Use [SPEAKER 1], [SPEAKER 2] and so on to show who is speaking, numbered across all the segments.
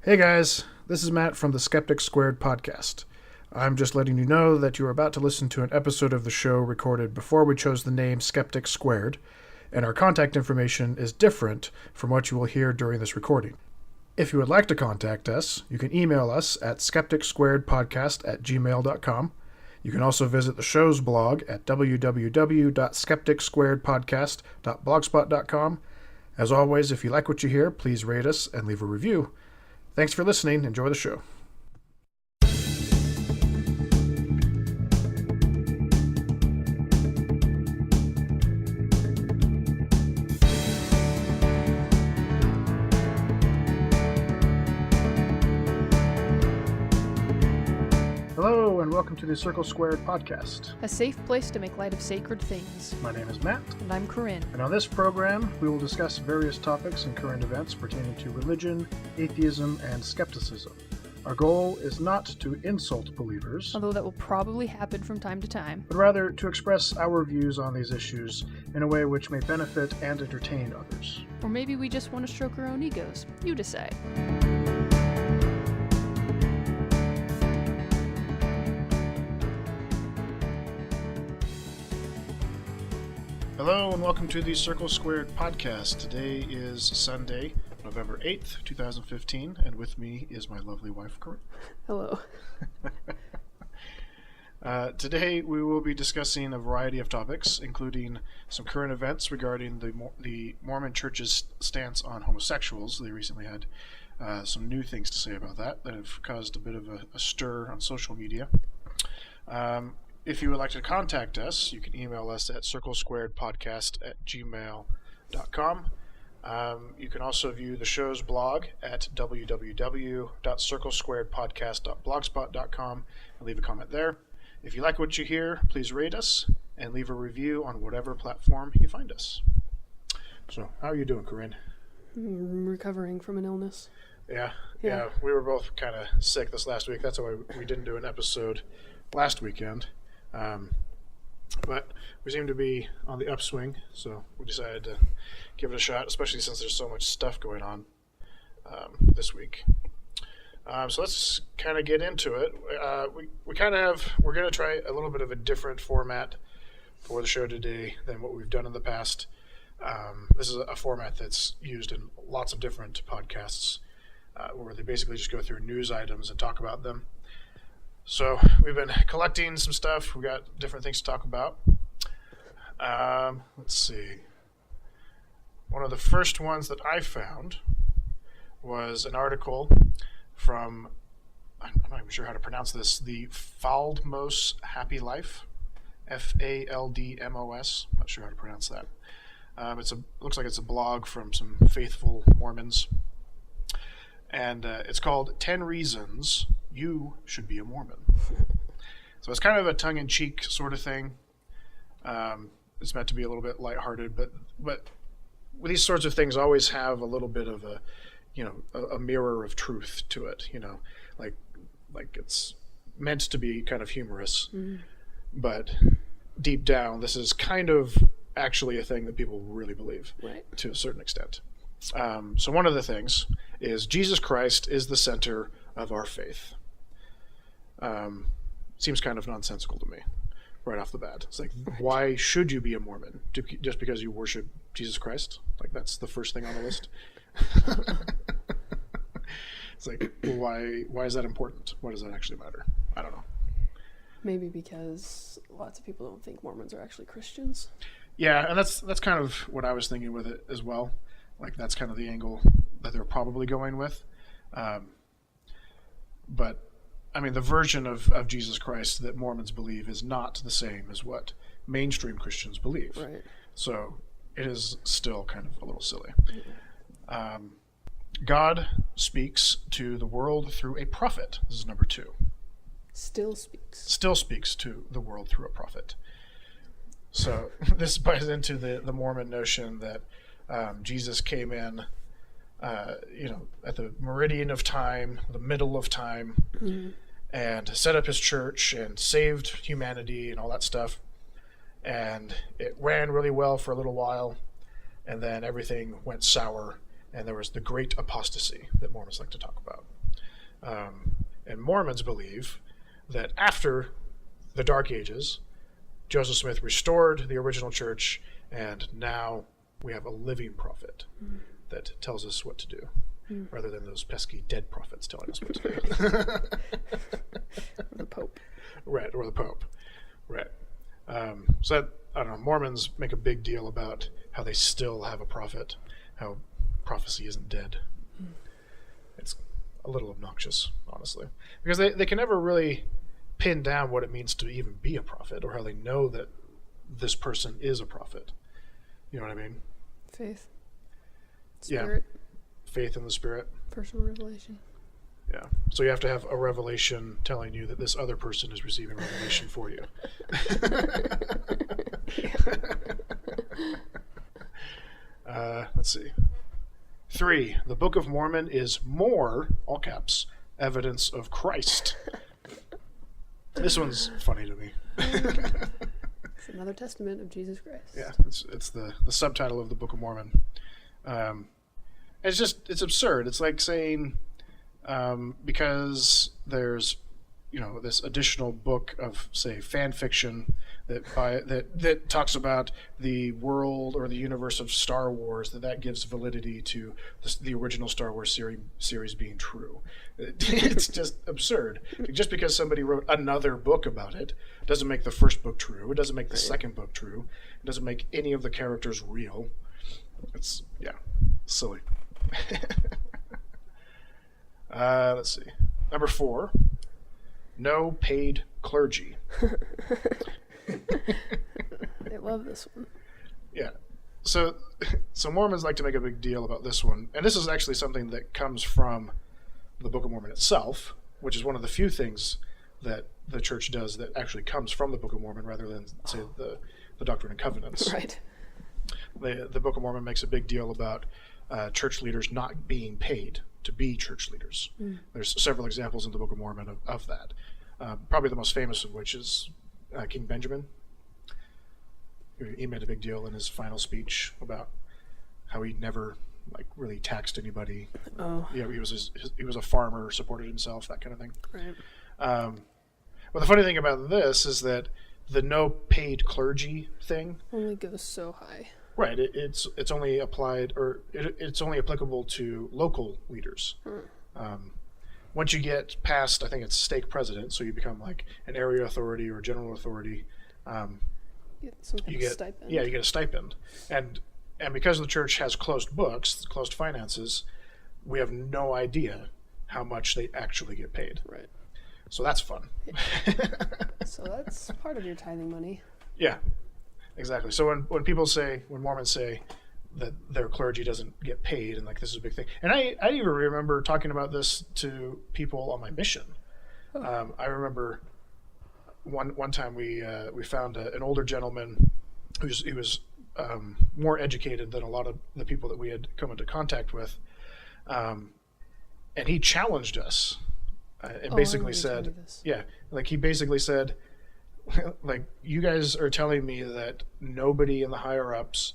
[SPEAKER 1] Hey guys, this is Matt from the Skeptic Squared podcast. I'm just letting you know that you are about to listen to an episode of the show recorded before we chose the name Skeptic Squared, and our contact information is different from what you will hear during this recording. If you would like to contact us, you can email us at skepticsquaredpodcast@gmail.com. You can also visit the show's blog at www.skepticsquaredpodcast.blogspot.com. As always, if you like what you hear, please rate us and leave a review. Thanks for listening. Enjoy the show. Hello, and welcome to the Circle Squared podcast.
[SPEAKER 2] A safe place to make light of sacred things.
[SPEAKER 1] My name is Matt.
[SPEAKER 2] And I'm Corinne.
[SPEAKER 1] And on this program, we will discuss various topics and current events pertaining to religion, atheism, and skepticism. Our goal is not to insult believers,
[SPEAKER 2] Although that will probably happen from time to time.
[SPEAKER 1] but rather to express our views on these issues in a way which may benefit and entertain others.
[SPEAKER 2] Or maybe we just want to stroke our own egos. You decide.
[SPEAKER 1] Hello, and welcome to the Circle Squared podcast. Today is Sunday, November 8th, 2015, and with me is my lovely wife, Corinne.
[SPEAKER 2] Hello.
[SPEAKER 1] Today we will be discussing a variety of topics, including some current events regarding the Mormon Church's stance on homosexuals. They recently had some new things to say about that have caused a bit of a stir on social media. If you would like to contact us, you can email us at circlesquaredpodcast@gmail.com. You can also view the show's blog at www.circlesquaredpodcast.blogspot.com and leave a comment there. If you like what you hear, please rate us and leave a review on whatever platform you find us. So, how are you doing, Corinne?
[SPEAKER 2] I'm recovering from an illness.
[SPEAKER 1] Yeah. We were both kind of sick this last week. That's why we didn't do an episode last weekend. But we seem to be on the upswing, so we decided to give it a shot, especially since there's so much stuff going on this week. So let's kind of get into it. We're going to try a little bit of a different format for the show today than what we've done in the past. This is a format that's used in lots of different podcasts where they basically just go through news items and talk about them. So we've been collecting some stuff. We got different things to talk about. Let's see. One of the first ones that I found was an article from, I'm not even sure how to pronounce this, the Faldmos Happy Life, Faldmos. Not sure how to pronounce that. Looks like it's a blog from some faithful Mormons, and it's called 10 Reasons You Should Be a Mormon. So it's kind of a tongue-in-cheek sort of thing. It's meant to be a little bit lighthearted, but these sorts of things always have a little bit of a mirror of truth to it. Like it's meant to be kind of humorous, but deep down, this is kind of actually a thing that people really believe,
[SPEAKER 2] Right.
[SPEAKER 1] to a certain extent. So one of the things is Jesus Christ is the center of our faith. Seems kind of nonsensical to me right off the bat. It's like, why should you be a Mormon? Just because you worship Jesus Christ? Like, that's the first thing on the list. It's like, well, why is that important? Why does that actually matter? I don't know.
[SPEAKER 2] Maybe because lots of people don't think Mormons are actually Christians.
[SPEAKER 1] Yeah, and that's kind of what I was thinking with it as well. Like, that's kind of the angle that they're probably going with. But I mean, the version of Jesus Christ that Mormons believe is not the same as what mainstream Christians believe.
[SPEAKER 2] Right.
[SPEAKER 1] So it is still kind of a little silly. God speaks to the world through a prophet. This is number 2.
[SPEAKER 2] Still speaks.
[SPEAKER 1] Still speaks to the world through a prophet. So this buys into the Mormon notion that Jesus came in at the meridian of time, the middle of time, and set up his church and saved humanity and all that stuff. And it ran really well for a little while, and then everything went sour, and there was the Great Apostasy that Mormons like to talk about. And Mormons believe that after the Dark Ages, Joseph Smith restored the original church, and now we have a living prophet that tells us what to do, rather than those pesky dead prophets telling us what to do.
[SPEAKER 2] Or the Pope.
[SPEAKER 1] Right, or the Pope. Right. So that, I don't know, Mormons make a big deal about how they still have a prophet, how prophecy isn't dead. It's a little obnoxious, honestly, because they can never really pin down what it means to even be a prophet, or how they know that this person is a prophet. You know what I mean?
[SPEAKER 2] Faith. Spirit.
[SPEAKER 1] Yeah. Faith in the Spirit.
[SPEAKER 2] Personal revelation.
[SPEAKER 1] Yeah. So you have to have a revelation telling you that this other person is receiving revelation for you. Let's see. 3, the Book of Mormon is more, all caps, evidence of Christ. This one's funny to me.
[SPEAKER 2] It's another testament of Jesus Christ.
[SPEAKER 1] Yeah, it's the subtitle of the Book of Mormon. It's absurd. It's like saying, because there's, this additional book of, say, fan fiction that talks about the world or the universe of Star Wars, that gives validity to the original Star Wars series being true. It's just absurd. Just because somebody wrote another book about it doesn't make the first book true. It doesn't make the second book true. It doesn't make any of the characters real. It's, silly. Let's see. Number 4, no paid clergy.
[SPEAKER 2] I love this one.
[SPEAKER 1] Yeah. So Mormons like to make a big deal about this one. And this is actually something that comes from the Book of Mormon itself, which is one of the few things that the church does that actually comes from the Book of Mormon rather than, say, the Doctrine and Covenants.
[SPEAKER 2] Right.
[SPEAKER 1] The Book of Mormon makes a big deal about church leaders not being paid to be church leaders. There's several examples in the Book of Mormon of that. Probably the most famous of which is King Benjamin. He made a big deal in his final speech about how he never really taxed anybody.
[SPEAKER 2] Oh.
[SPEAKER 1] Yeah, he was a farmer, supported himself, that kind of thing.
[SPEAKER 2] Right.
[SPEAKER 1] Well, the funny thing about this is that the no paid clergy thing
[SPEAKER 2] only goes so high.
[SPEAKER 1] Right. It's only applied, or it's only applicable to local leaders. Once you get past, I think it's stake president, so you become like an area authority or general authority.
[SPEAKER 2] You get stipend.
[SPEAKER 1] Yeah, you get a stipend, and because the church has closed books, closed finances, we have no idea how much they actually get paid.
[SPEAKER 2] Right.
[SPEAKER 1] So that's fun.
[SPEAKER 2] So that's part of your tithing money.
[SPEAKER 1] Yeah, exactly. So when Mormons say that their clergy doesn't get paid, and this is a big thing, and I even remember talking about this to people on my mission. I remember one time we found an older gentleman he was more educated than a lot of the people that we had come into contact with, and he challenged us and basically said, he basically said, you guys are telling me that nobody in the higher ups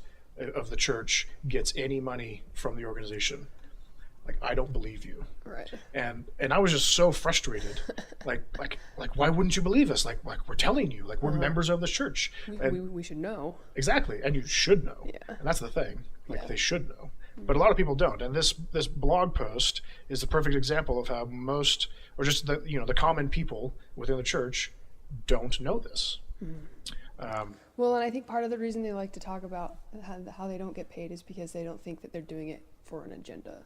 [SPEAKER 1] of the church gets any money from the organization. I don't believe you.
[SPEAKER 2] Right.
[SPEAKER 1] And I was just so frustrated. Why wouldn't you believe us? We're telling you, we're members of the church.
[SPEAKER 2] We should know.
[SPEAKER 1] Exactly. And you should know.
[SPEAKER 2] Yeah.
[SPEAKER 1] And that's the thing. They should know. But a lot of people don't. And this blog post is the perfect example of how most, or just the common people within the church don't know this.
[SPEAKER 2] Well, and I think part of the reason they like to talk about how they don't get paid is because they don't think that they're doing it for an agenda.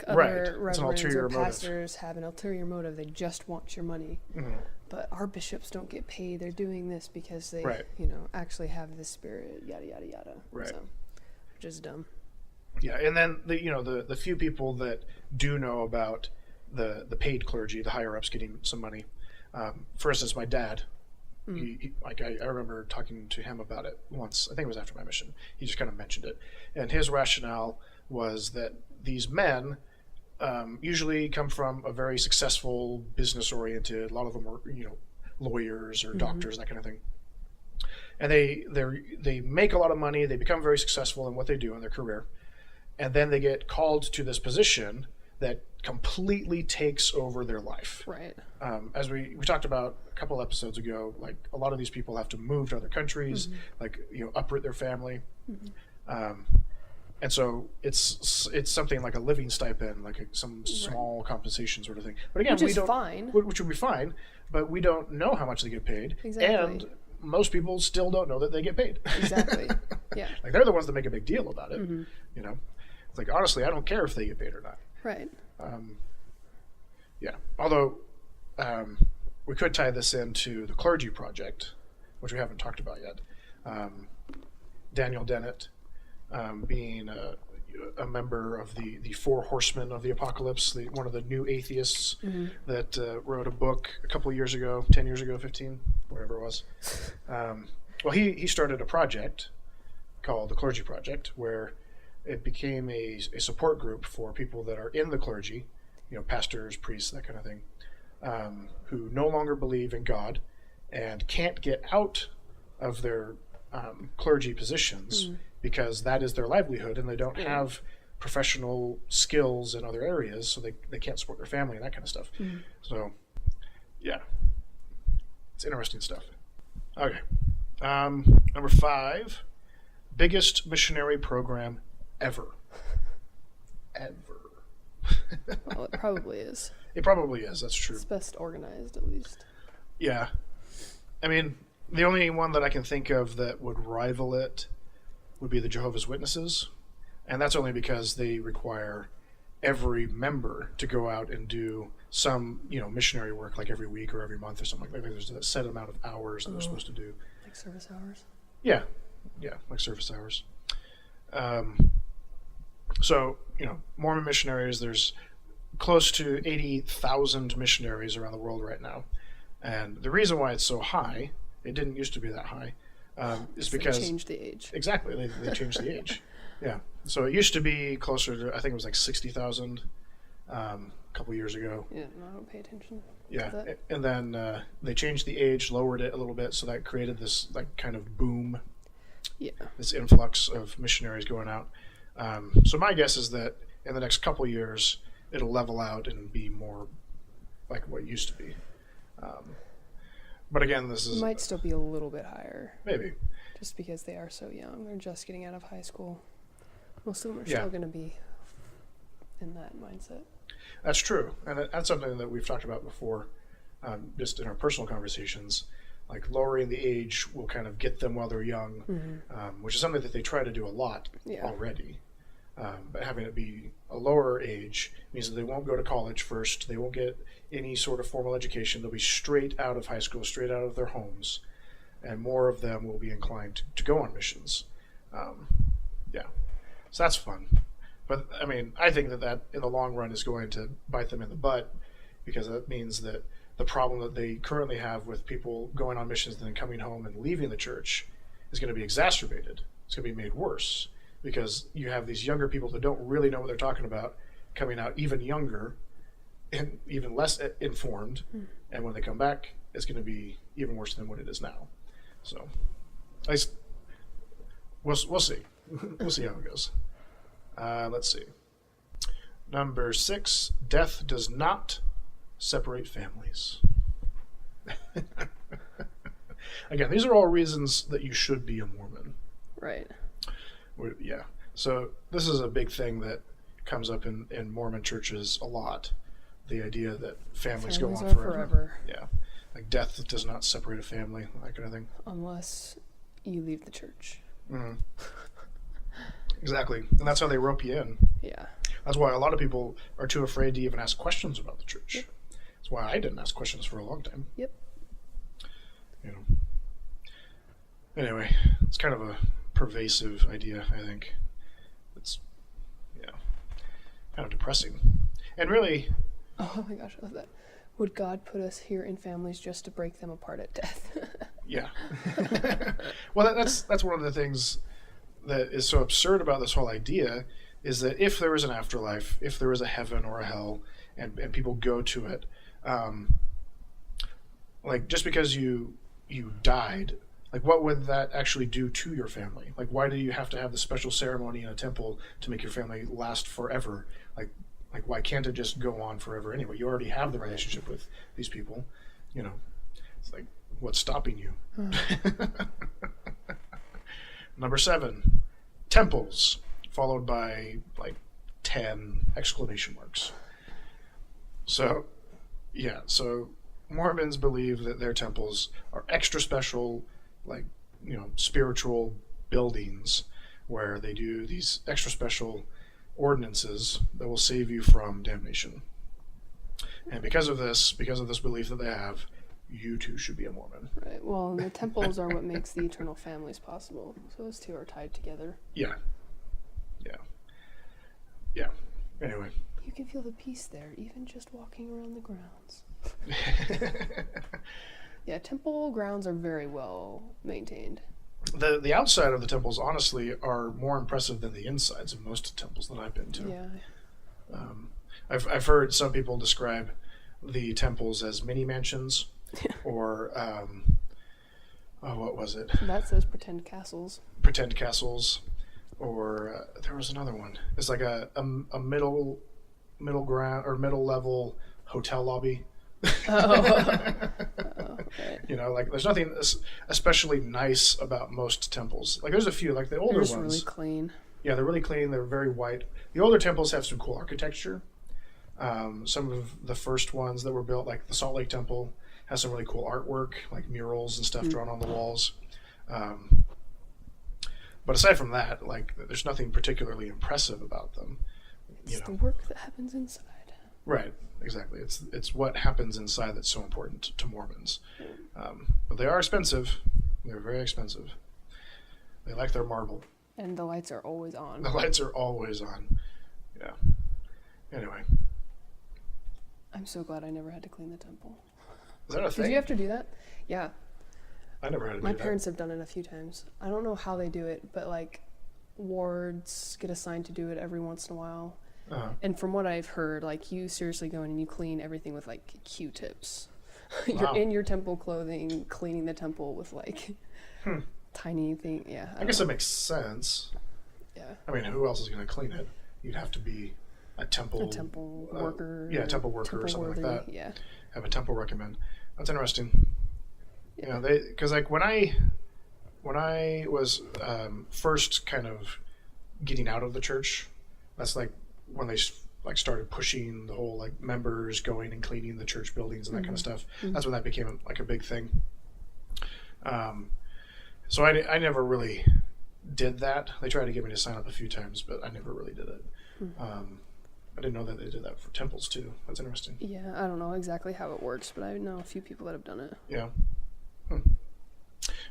[SPEAKER 2] Other reverends or pastors have an ulterior motive. They just want your money. But our bishops don't get paid. They're doing this because they, actually have this spirit, yada, yada, yada.
[SPEAKER 1] Right.
[SPEAKER 2] So, which is dumb.
[SPEAKER 1] Yeah, and then the few people that do know about the paid clergy, the higher ups getting some money. For instance, my dad, I remember talking to him about it once. I think it was after my mission. He just kind of mentioned it, and his rationale was that these men usually come from a very successful, business-oriented. A lot of them were, lawyers or doctors, that kind of thing. And they make a lot of money. They become very successful in what they do in their career, and then they get called to this position that completely takes over their life.
[SPEAKER 2] Right.
[SPEAKER 1] As we talked about a couple episodes ago, like a lot of these people have to move to other countries, like uproot their family, and so it's something like a living stipend, like some small compensation sort of thing. But again, which would be fine, but we don't know how much they get paid, and most people still don't know that they get paid.
[SPEAKER 2] Exactly. Yeah.
[SPEAKER 1] Like they're the ones that make a big deal about it. It's like, honestly, I don't care if they get paid or not.
[SPEAKER 2] Right.
[SPEAKER 1] Yeah. Although we could tie this into the clergy project, which we haven't talked about yet. Daniel Dennett being a member of the Four Horsemen of the Apocalypse, one of the new atheists that wrote a book a couple of years ago, 10 years ago, 15, whatever it was. Well, he started a project called the Clergy Project, where it became a support group for people that are in the clergy, pastors, priests, that kind of thing, who no longer believe in God and can't get out of their clergy positions because that is their livelihood, and they don't have professional skills in other areas, so they can't support their family and that kind of stuff. So, yeah, it's interesting stuff. Okay, number 5, biggest missionary program ever.
[SPEAKER 2] Well, it probably is.
[SPEAKER 1] It probably is, that's true.
[SPEAKER 2] It's best organized, at least.
[SPEAKER 1] Yeah. I mean, the only one that I can think of that would rival it would be the Jehovah's Witnesses, and that's only because they require every member to go out and do some, missionary work, like every week or every month or something like that. There's a set amount of hours that they're supposed to do.
[SPEAKER 2] Like service hours?
[SPEAKER 1] Yeah, like service hours. So, Mormon missionaries, there's close to 80,000 missionaries around the world right now. And the reason why it's so high, it didn't used to be that high, is because...
[SPEAKER 2] They changed the age.
[SPEAKER 1] Exactly, they changed the age. Yeah. So it used to be closer to, I think it was like 60,000 a couple years ago.
[SPEAKER 2] Yeah, no, I don't pay attention.
[SPEAKER 1] Yeah, and then they changed the age, lowered it a little bit, so that created this like kind of boom.
[SPEAKER 2] Yeah.
[SPEAKER 1] This influx of missionaries going out. So my guess is that in the next couple of years, it'll level out and be more like what it used to be. But again, this is...
[SPEAKER 2] It might still be a little bit higher.
[SPEAKER 1] Maybe.
[SPEAKER 2] Just because they are so young. They're just getting out of high school. Most of them are still going to be in that mindset.
[SPEAKER 1] That's true. And that's something that we've talked about before, just in our personal conversations. Like lowering the age will kind of get them while they're young, which is something that they try to do a lot already. But having it be a lower age means that they won't go to college first. They won't get any sort of formal education. They'll be straight out of high school, straight out of their homes. And more of them will be inclined to go on missions. So that's fun. But, I mean, I think that in the long run is going to bite them in the butt, because that means that the problem that they currently have with people going on missions and then coming home and leaving the church is going to be exacerbated. It's going to be made worse, because you have these younger people that don't really know what they're talking about coming out even younger and even less informed. And when they come back, it's going to be even worse than what it is now. So, at least we'll see. We'll see how it goes. Let's see. Number 6, death does not separate families. Again, these are all reasons that you should be a Mormon.
[SPEAKER 2] Right.
[SPEAKER 1] Yeah. So this is a big thing that comes up in Mormon churches a lot. The idea that families go on forever. Yeah. Like death does not separate a family, that kind of thing.
[SPEAKER 2] Unless you leave the church.
[SPEAKER 1] Exactly. And that's how they rope you in.
[SPEAKER 2] Yeah.
[SPEAKER 1] That's why a lot of people are too afraid to even ask questions about the church. Yep. That's why I didn't ask questions for a long time.
[SPEAKER 2] Yep.
[SPEAKER 1] Anyway, it's kind of a pervasive idea, I think. It's, kind of depressing. And really...
[SPEAKER 2] Oh my gosh, I love that. Would God put us here in families just to break them apart at death?
[SPEAKER 1] Yeah. Well, that's one of the things that is so absurd about this whole idea, is that if there is an afterlife, if there is a heaven or a hell, and people go to it, like just because you died Like, what would that actually do to your family? Like, why do you have to have the special ceremony in a temple to make your family last forever? Like, why can't it just go on forever anyway? You already have the relationship with these people. You know, it's like, what's stopping you? Number 7, temples, followed by like 10 exclamation marks. So Mormons believe that their temples are extra special, like, spiritual buildings where they do these extra special ordinances that will save you from damnation. And because of this belief that they have, you too should be a Mormon.
[SPEAKER 2] Right. Well, and the temples are what makes the eternal families possible. So those two are tied together.
[SPEAKER 1] Yeah. Anyway.
[SPEAKER 2] You can feel the peace there, even just walking around the grounds. Yeah, temple grounds are very well maintained.
[SPEAKER 1] The outside of the temples, honestly, are more impressive than the insides of most temples that I've been to.
[SPEAKER 2] Yeah.
[SPEAKER 1] I've heard some people describe the temples as mini mansions, or what was it?
[SPEAKER 2] That says pretend castles.
[SPEAKER 1] Pretend castles, or there was another one. It's like a middle ground or middle level hotel lobby.
[SPEAKER 2] Right.
[SPEAKER 1] Like, there's nothing especially nice about most temples. Like, there's a few, like the older ones.
[SPEAKER 2] They're just really clean.
[SPEAKER 1] Yeah, they're really clean. They're very white. The older temples have some cool architecture. Some of the first ones that were built, like the Salt Lake Temple, has some really cool artwork, like murals and stuff drawn on the walls. But aside from that, like, there's nothing particularly impressive about them.
[SPEAKER 2] It's the work that happens inside.
[SPEAKER 1] Right, exactly. It's what happens inside that's so important to Mormons. But they are expensive. They're very expensive. They like their marble.
[SPEAKER 2] And the lights are always on.
[SPEAKER 1] The lights are always on. Yeah. Anyway.
[SPEAKER 2] I'm so glad I never had to clean the temple.
[SPEAKER 1] Is that a thing?
[SPEAKER 2] Did you have to do that? Yeah.
[SPEAKER 1] I never had to do
[SPEAKER 2] My
[SPEAKER 1] that.
[SPEAKER 2] parents have done it a few times. I don't know how they do it, but like wards get assigned to do it every once in a while.
[SPEAKER 1] Uh-huh.
[SPEAKER 2] And from what I've heard, like, you seriously go in and you clean everything with like Q-tips.
[SPEAKER 1] Wow.
[SPEAKER 2] You're in your temple clothing, cleaning the temple with like tiny thing. Yeah.
[SPEAKER 1] I guess that makes sense.
[SPEAKER 2] Yeah.
[SPEAKER 1] I mean, who else is going to clean it? You'd have to be a temple
[SPEAKER 2] worker.
[SPEAKER 1] Yeah, a temple worker or something like that.
[SPEAKER 2] Yeah.
[SPEAKER 1] Have a temple recommend. That's interesting.
[SPEAKER 2] Yeah.
[SPEAKER 1] Because like when I was first kind of getting out of the church, that's like when they like started pushing the whole like members going and cleaning the church buildings and that kind of stuff. That's when that became like a big thing. So I never really did that. They tried to get me to sign up a few times, but I never really did it. I didn't know that they did that for temples too. That's interesting.
[SPEAKER 2] Yeah, I don't know exactly how it works, but I know a few people that have done it.
[SPEAKER 1] Yeah.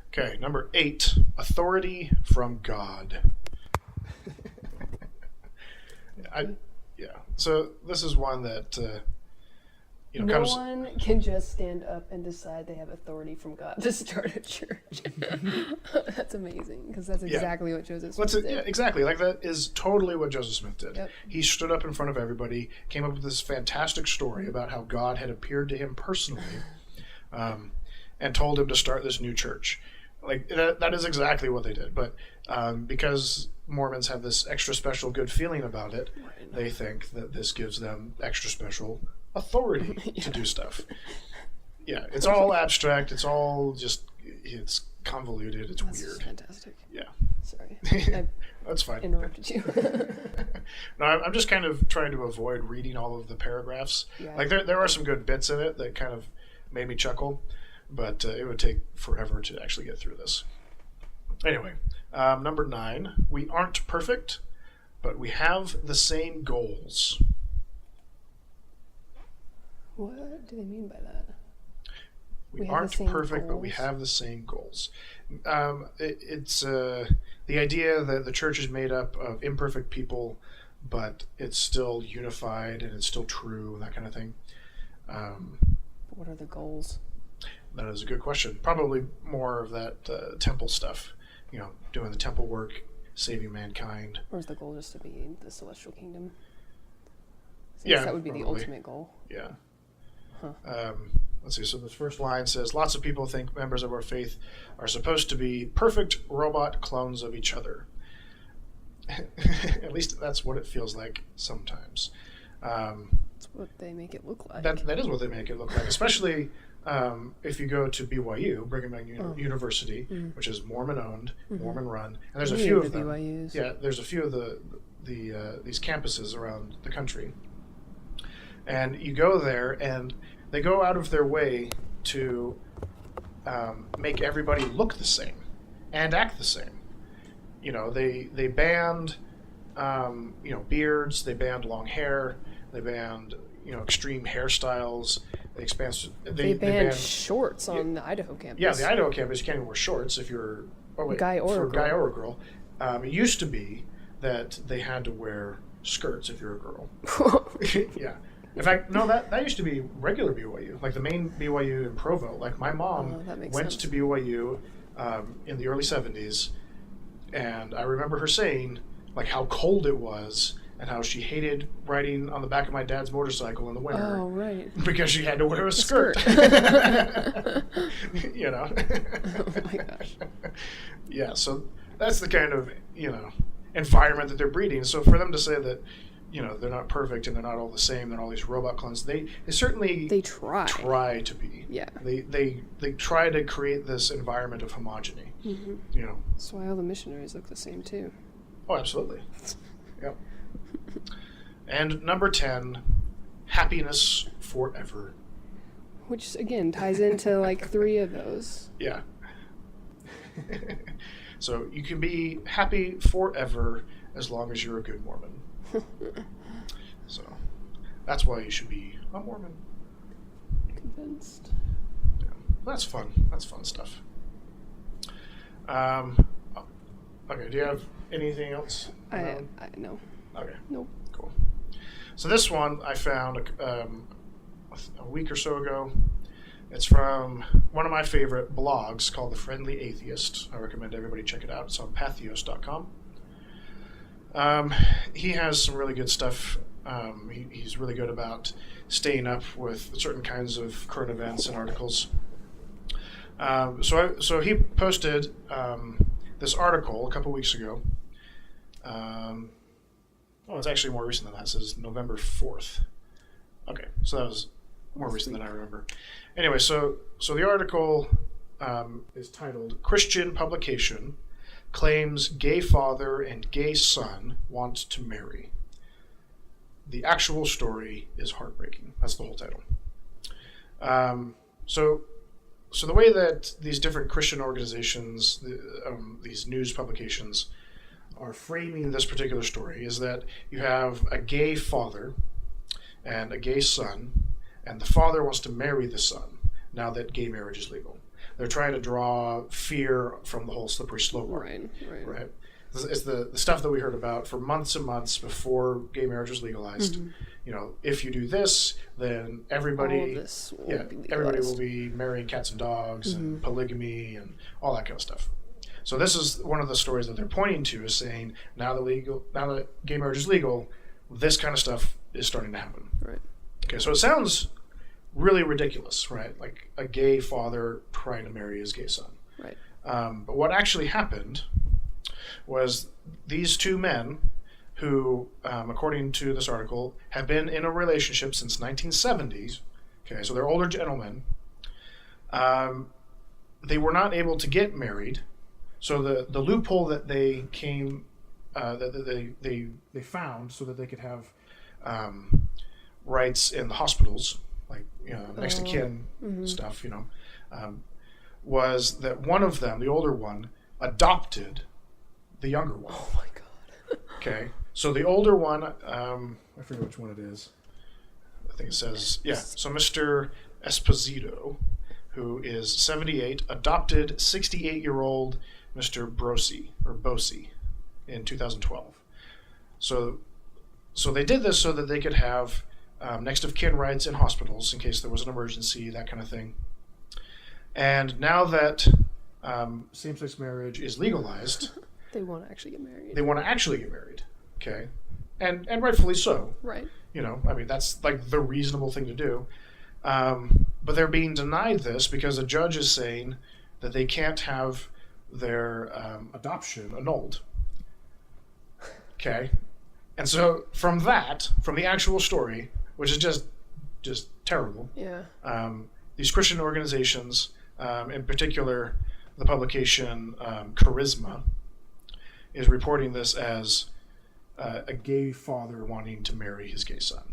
[SPEAKER 1] Okay, number 8, authority from God. So this is one that
[SPEAKER 2] no one can just stand up and decide they have authority from God to start a church. That's amazing, because that's exactly what Joseph Smith did.
[SPEAKER 1] Yeah, exactly. Like, that is totally what Joseph Smith did.
[SPEAKER 2] Yep.
[SPEAKER 1] He stood up in front of everybody, came up with this fantastic story about how God had appeared to him personally, and told him to start this new church. Like, that is exactly what they did. But because Mormons have this extra special good feeling about it, they think that this gives them extra special authority to do stuff. Yeah, it's all abstract. It's all just, it's convoluted. It's weird.
[SPEAKER 2] Fantastic.
[SPEAKER 1] Yeah.
[SPEAKER 2] Sorry.
[SPEAKER 1] That's fine.
[SPEAKER 2] Interrupted you.
[SPEAKER 1] No, I'm just kind of trying to avoid reading all of the paragraphs.
[SPEAKER 2] Yeah.
[SPEAKER 1] Like, there are some good bits in it that kind of made me chuckle, but it would take forever to actually get through this. Anyway, number 9, we aren't perfect, but we have the same goals.
[SPEAKER 2] What do they mean by that?
[SPEAKER 1] We aren't perfect, but we have the same goals. It's the idea that the church is made up of imperfect people, but it's still unified and it's still true and that kind of thing.
[SPEAKER 2] What are the goals?
[SPEAKER 1] That is a good question. Probably more of that temple stuff. Doing the temple work, saving mankind.
[SPEAKER 2] Or is the goal just to be in the celestial kingdom?
[SPEAKER 1] Yeah,
[SPEAKER 2] that would be
[SPEAKER 1] probably
[SPEAKER 2] the ultimate goal.
[SPEAKER 1] Yeah.
[SPEAKER 2] Huh.
[SPEAKER 1] let's see. So the first line says, lots of people think members of our faith are supposed to be perfect robot clones of each other. At least that's what it feels like sometimes.
[SPEAKER 2] That's what they make it look like.
[SPEAKER 1] That is what they make it look like, especially if you go to BYU, Brigham Young University, which is Mormon-owned, Mormon-run, and there's a few of them. BYUs. Yeah, there's a few of these campuses around the country. And you go there, and they go out of their way to make everybody look the same and act the same. You know, they banned beards, they banned long hair, they banned extreme hairstyles. They banned
[SPEAKER 2] shorts on the Idaho campus.
[SPEAKER 1] Yeah, the Idaho campus, you can't even wear shorts if you're
[SPEAKER 2] a guy or a
[SPEAKER 1] girl. It used to be that they had to wear skirts if you're a girl. Yeah. In fact, no, that used to be regular BYU, like the main BYU in Provo. Like my mom went to BYU in the early 70s, and I remember her saying like how cold it was and how she hated riding on the back of my dad's motorcycle in the winter.
[SPEAKER 2] Oh, right.
[SPEAKER 1] Because she had to wear a skirt. You know?
[SPEAKER 2] Oh, my gosh.
[SPEAKER 1] Yeah, so that's the kind of, environment that they're breeding. So for them to say that, they're not perfect and they're not all the same, they're all these robot clones, they certainly try to be.
[SPEAKER 2] Yeah.
[SPEAKER 1] They try to create this environment of homogeny. Mm-hmm.
[SPEAKER 2] That's why all the missionaries look the same, too.
[SPEAKER 1] Oh, absolutely. Yep. And number 10, happiness forever.
[SPEAKER 2] Which, again, ties into like 3 of those.
[SPEAKER 1] Yeah. So you can be happy forever as long as you're a good Mormon. So that's why you should be a Mormon.
[SPEAKER 2] Convinced.
[SPEAKER 1] Yeah. That's fun. That's fun stuff. Okay, do you have anything else?
[SPEAKER 2] No.
[SPEAKER 1] Okay.
[SPEAKER 2] Nope.
[SPEAKER 1] Cool. So this one I found a week or so ago. It's from one of my favorite blogs called The Friendly Atheist. I recommend everybody check it out. It's on patheos.com. He has some really good stuff. He's really good about staying up with certain kinds of current events and articles. So he posted this article a couple weeks ago. It's actually more recent than that. It says November 4th. Okay, so that was more recent than I remember. Anyway, so the article is titled "Christian Publication Claims Gay Father and Gay Son Want to Marry. The actual story is heartbreaking." That's the whole title. So the way that these different Christian organizations, these news publications, are framing this particular story is that you have a gay father and a gay son, and the father wants to marry the son now that gay marriage is legal. They're trying to draw fear from the whole slippery slope.
[SPEAKER 2] Right.
[SPEAKER 1] It's the stuff that we heard about for months and months before gay marriage was legalized. Mm-hmm. If you do this, then everybody will be marrying cats and dogs and polygamy and all that kind of stuff. So this is one of the stories that they're pointing to, is saying now that gay marriage is legal, this kind of stuff is starting to happen.
[SPEAKER 2] Right.
[SPEAKER 1] Okay, so it sounds really ridiculous, right? Like a gay father trying to marry his gay son.
[SPEAKER 2] Right.
[SPEAKER 1] But what actually happened was these two men who, according to this article, have been in a relationship since 1970s. Okay, so they're older gentlemen. They were not able to get married. So the loophole that they came, that they found so that they could have rights in the hospitals, like next to kin stuff, was that one of them, the older one, adopted the younger one.
[SPEAKER 2] Oh my God.
[SPEAKER 1] Okay, so the older one, I forget which one it is. I think it says, so Mr. Esposito, who is 78, adopted 68-year-old Mr. Bosey in 2012. So they did this so that they could have next of kin rights in hospitals in case there was an emergency, that kind of thing. And now that same-sex marriage is legalized,
[SPEAKER 2] they want to actually get married.
[SPEAKER 1] Okay, and rightfully so.
[SPEAKER 2] Right.
[SPEAKER 1] That's like the reasonable thing to do. But they're being denied this because a judge is saying that they can't have their adoption annulled. Okay? And so from the actual story, which is just terrible, these Christian organizations, in particular the publication Charisma, is reporting this as a gay father wanting to marry his gay son.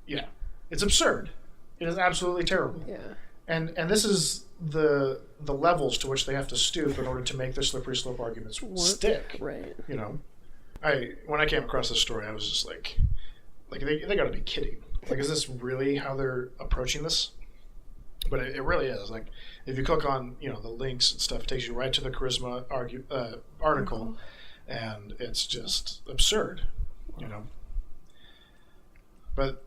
[SPEAKER 1] Yeah, it's absurd. It is absolutely terrible.
[SPEAKER 2] Yeah.
[SPEAKER 1] And this is the levels to which they have to stoop in order to make their slippery slope arguments stick.
[SPEAKER 2] Right.
[SPEAKER 1] You know, when I came across this story, I was just like they got to be kidding. Like, is this really how they're approaching this? But it really is. Like, if you click on the links and stuff, it takes you right to the Charisma article, and it's just absurd. You know. But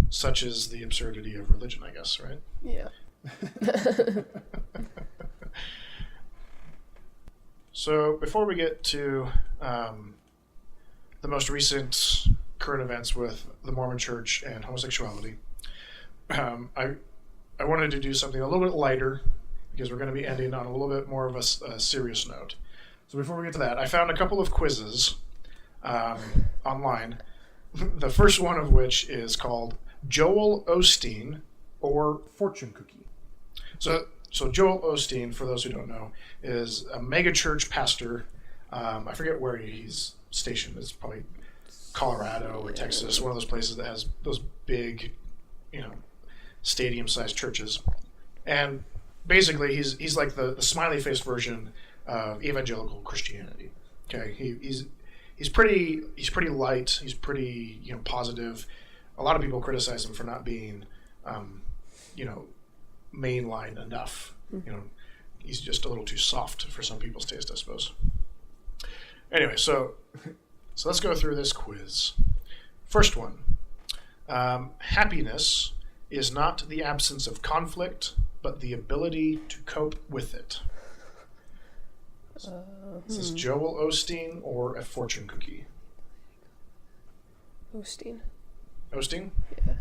[SPEAKER 1] such is the absurdity of religion, I guess, right?
[SPEAKER 2] Yeah.
[SPEAKER 1] So before we get to the most recent current events with the Mormon Church and homosexuality, I wanted to do something a little bit lighter because we're going to be ending on a little bit more of a serious note. So before we get to that, I found a couple of quizzes online. The first one of which is called Joel Osteen or Fortune Cookie. So Joel Osteen, for those who don't know, is a megachurch pastor. I forget where he's stationed. It's probably Colorado or Texas, one of those places that has those big, stadium-sized churches. And basically, he's like the smiley-faced version of evangelical Christianity. Okay, he's pretty light. He's pretty positive. A lot of people criticize him for not being mainline enough. He's just a little too soft for some people's taste, I suppose. Anyway, so let's go through this quiz. First one. Happiness is not the absence of conflict, but the ability to cope with it. Is this Joel Osteen or a fortune cookie?
[SPEAKER 2] Osteen.
[SPEAKER 1] Osteen?
[SPEAKER 2] Yeah.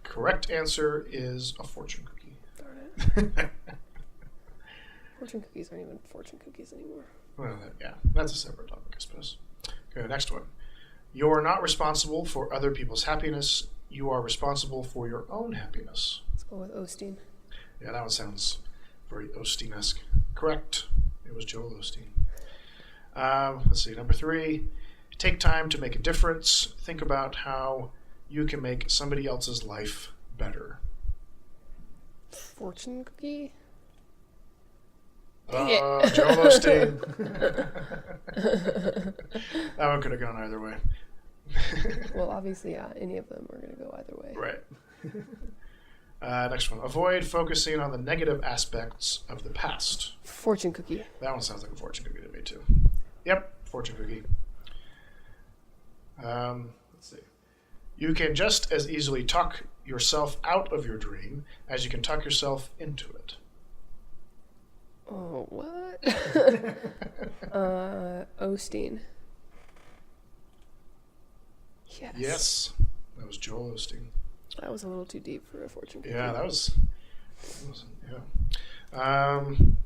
[SPEAKER 1] Correct answer is a fortune cookie.
[SPEAKER 2] Darn it. Fortune cookies aren't even fortune cookies anymore.
[SPEAKER 1] Well, yeah, that's a separate topic, I suppose. Okay, next one. You are not responsible for other people's happiness. You are responsible for your own happiness.
[SPEAKER 2] Let's go with Osteen.
[SPEAKER 1] Yeah, that one sounds very Osteen-esque. Correct. It was Joel Osteen. Let's see, number 3. Take time to make a difference. Think about how you can make somebody else's life better.
[SPEAKER 2] Fortune cookie?
[SPEAKER 1] Joel Osteen. That one could have gone either way.
[SPEAKER 2] Well, obviously, yeah, any of them are going to go either way.
[SPEAKER 1] Right. Next one. Avoid focusing on the negative aspects of the past.
[SPEAKER 2] Fortune cookie.
[SPEAKER 1] That one sounds like a fortune cookie to me, too. Yep, fortune cookie. Let's see. You can just as easily talk yourself out of your dream as you can talk yourself into it.
[SPEAKER 2] Oh, what? Osteen.
[SPEAKER 1] Yes. That was Joel Osteen.
[SPEAKER 2] That was a little too deep for a fortune cookie.
[SPEAKER 1] Yeah, that was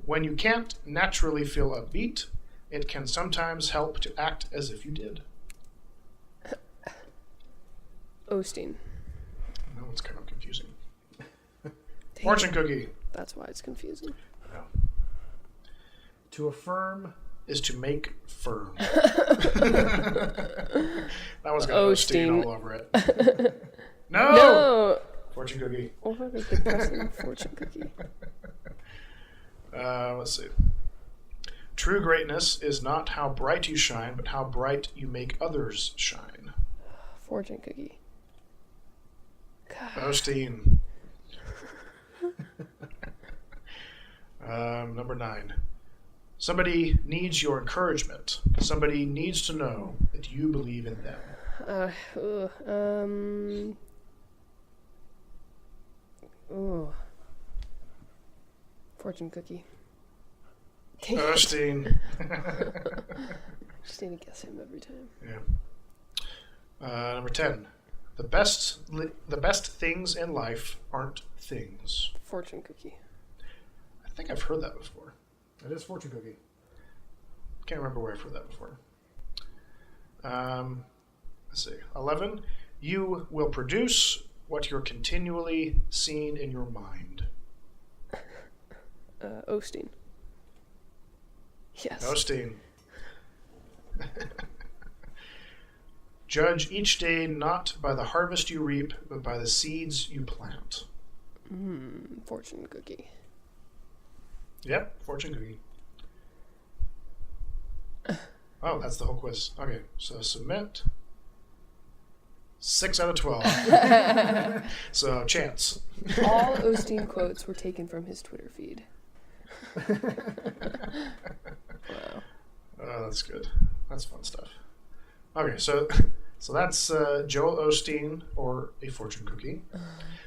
[SPEAKER 1] when you can't naturally feel upbeat, it can sometimes help to act as if you did.
[SPEAKER 2] Osteen.
[SPEAKER 1] That one's kind of confusing. Fortune cookie.
[SPEAKER 2] That's why it's confusing.
[SPEAKER 1] Yeah. To affirm is to make firm. That one's got Osteen all over it. No! Fortune cookie.
[SPEAKER 2] Or a depressing fortune cookie.
[SPEAKER 1] Let's see. True greatness is not how bright you shine, but how bright you make others shine.
[SPEAKER 2] Fortune cookie. God.
[SPEAKER 1] Osteen. Number 9. Somebody needs your encouragement. Somebody needs to know that you believe in them.
[SPEAKER 2] Fortune cookie.
[SPEAKER 1] Osteen.
[SPEAKER 2] Just need to guess him every time.
[SPEAKER 1] Yeah. Number 10. The best things in life aren't things.
[SPEAKER 2] Fortune cookie.
[SPEAKER 1] I think I've heard that before.
[SPEAKER 3] It is fortune cookie.
[SPEAKER 1] Can't remember where I've heard that before. Let's see. 11. You will produce what you're continually seeing in your mind.
[SPEAKER 2] Osteen. Yes.
[SPEAKER 1] Osteen. Judge each day not by the harvest you reap, but by the seeds you plant.
[SPEAKER 2] Fortune cookie.
[SPEAKER 1] Yep, fortune cookie. Oh, that's the whole quiz. Okay, so submit. 6 out of 12. So, chance.
[SPEAKER 2] All Osteen quotes were taken from his Twitter feed. Wow.
[SPEAKER 1] Oh, that's good. That's fun stuff. Okay, so that's Joel Osteen or a fortune cookie.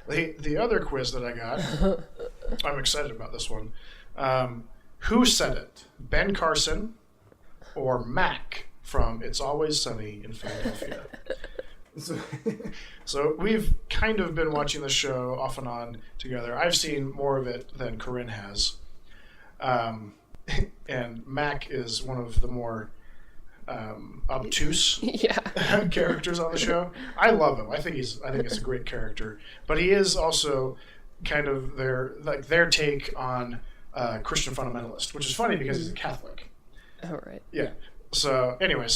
[SPEAKER 1] The other quiz that I got, I'm excited about this one. Who said it? Ben Carson or Mac from It's Always Sunny in Philadelphia? So we've kind of been watching the show off and on together. I've seen more of it than Corinne has. And Mac is one of the more obtuse characters on the show. I love him. I think he's a great character. But he is also kind of their take on Christian fundamentalist, which is funny because he's a Catholic.
[SPEAKER 2] Oh, right.
[SPEAKER 1] Yeah. So anyway,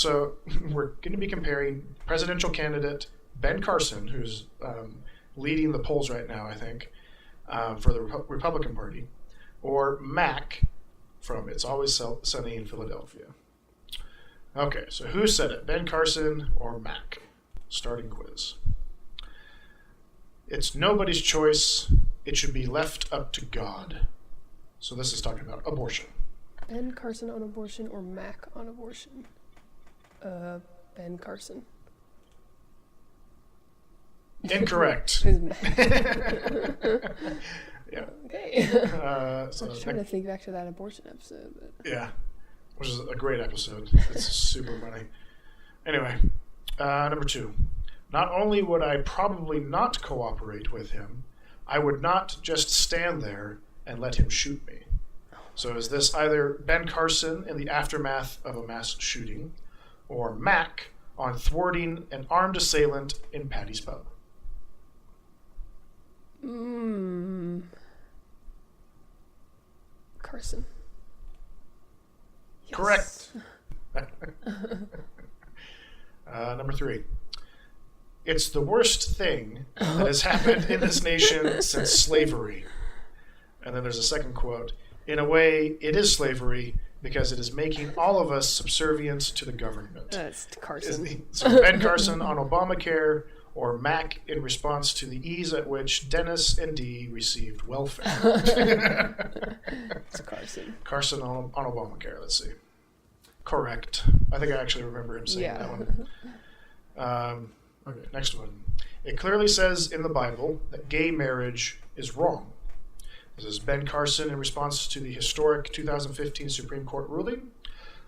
[SPEAKER 1] we're going to be comparing presidential candidate Ben Carson, who's leading the polls right now, I think, for the Republican Party, or Mac from It's Always Sunny in Philadelphia. Okay, so who said it? Ben Carson or Mac? Starting quiz. It's nobody's choice. It should be left up to God. So this is talking about abortion.
[SPEAKER 2] Ben Carson on abortion or Mac on abortion? Ben Carson.
[SPEAKER 1] Incorrect. Yeah.
[SPEAKER 2] Okay.
[SPEAKER 1] So
[SPEAKER 2] I was trying to think back to that abortion episode. But...
[SPEAKER 1] Yeah, which is a great episode. It's super funny. Anyway, number 2. Not only would I probably not cooperate with him, I would not just stand there and let him shoot me. So is this either Ben Carson in the aftermath of a mass shooting, or Mac on thwarting an armed assailant in Patty's Pub?
[SPEAKER 2] Carson. Yes.
[SPEAKER 1] Correct. Number 3. It's the worst thing that has happened in this nation since slavery. And then there's a second quote. In a way, it is slavery because it is making all of us subservient to the government.
[SPEAKER 2] That's Carson.
[SPEAKER 1] So Ben Carson on Obamacare, or Mac in response to the ease at which Dennis and Dee received welfare.
[SPEAKER 2] It's Carson.
[SPEAKER 1] Carson on Obamacare, let's see. Correct. I think I actually remember him saying that one. Okay, next one. It clearly says in the Bible that gay marriage is wrong. This is Ben Carson in response to the historic 2015 Supreme Court ruling,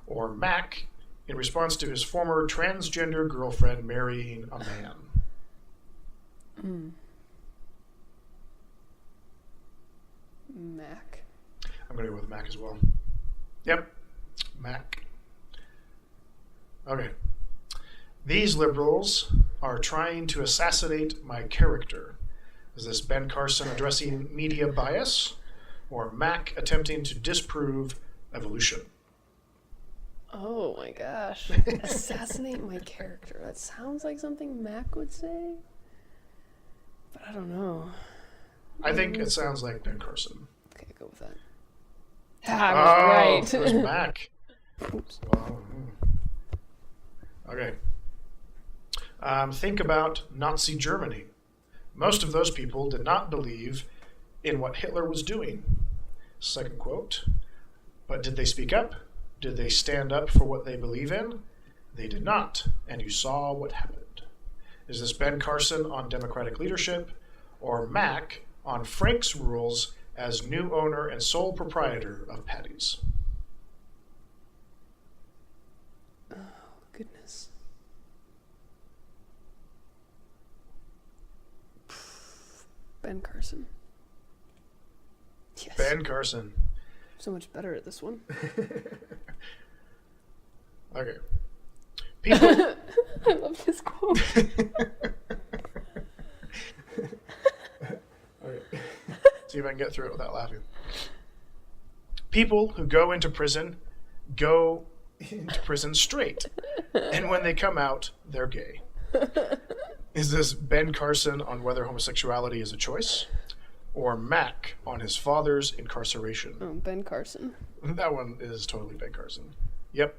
[SPEAKER 1] or Mac in response to his former transgender girlfriend marrying a man.
[SPEAKER 2] Mac.
[SPEAKER 1] I'm going to go with Mac as well. Yep, Mac. Okay. These liberals are trying to assassinate my character. Is this Ben Carson addressing media bias, or Mac attempting to disprove evolution?
[SPEAKER 2] Oh my gosh. Assassinate my character. That sounds like something Mac would say. But I don't know.
[SPEAKER 1] I think it sounds like Ben Carson.
[SPEAKER 2] Okay, go with that. I was
[SPEAKER 1] right. It was Mac.
[SPEAKER 2] Oops.
[SPEAKER 1] Well, okay. Think about Nazi Germany. Most of those people did not believe in what Hitler was doing. Second quote. But did they speak up? Did they stand up for what they believe in? They did not, and you saw what happened. Is this Ben Carson on democratic leadership, or Mac on Frank's rules as new owner and sole proprietor of Patty's?
[SPEAKER 2] Oh, goodness. Ben Carson.
[SPEAKER 1] Yes. Ben Carson.
[SPEAKER 2] So much better at this one.
[SPEAKER 1] Okay. People.
[SPEAKER 2] I love this quote.
[SPEAKER 1] Okay. See if I can get through it without laughing. People who go into prison go into prison straight, and when they come out, they're gay. Is this Ben Carson on whether homosexuality is a choice, or Mac on his father's incarceration?
[SPEAKER 2] Oh, Ben Carson.
[SPEAKER 1] That one is totally Ben Carson. Yep.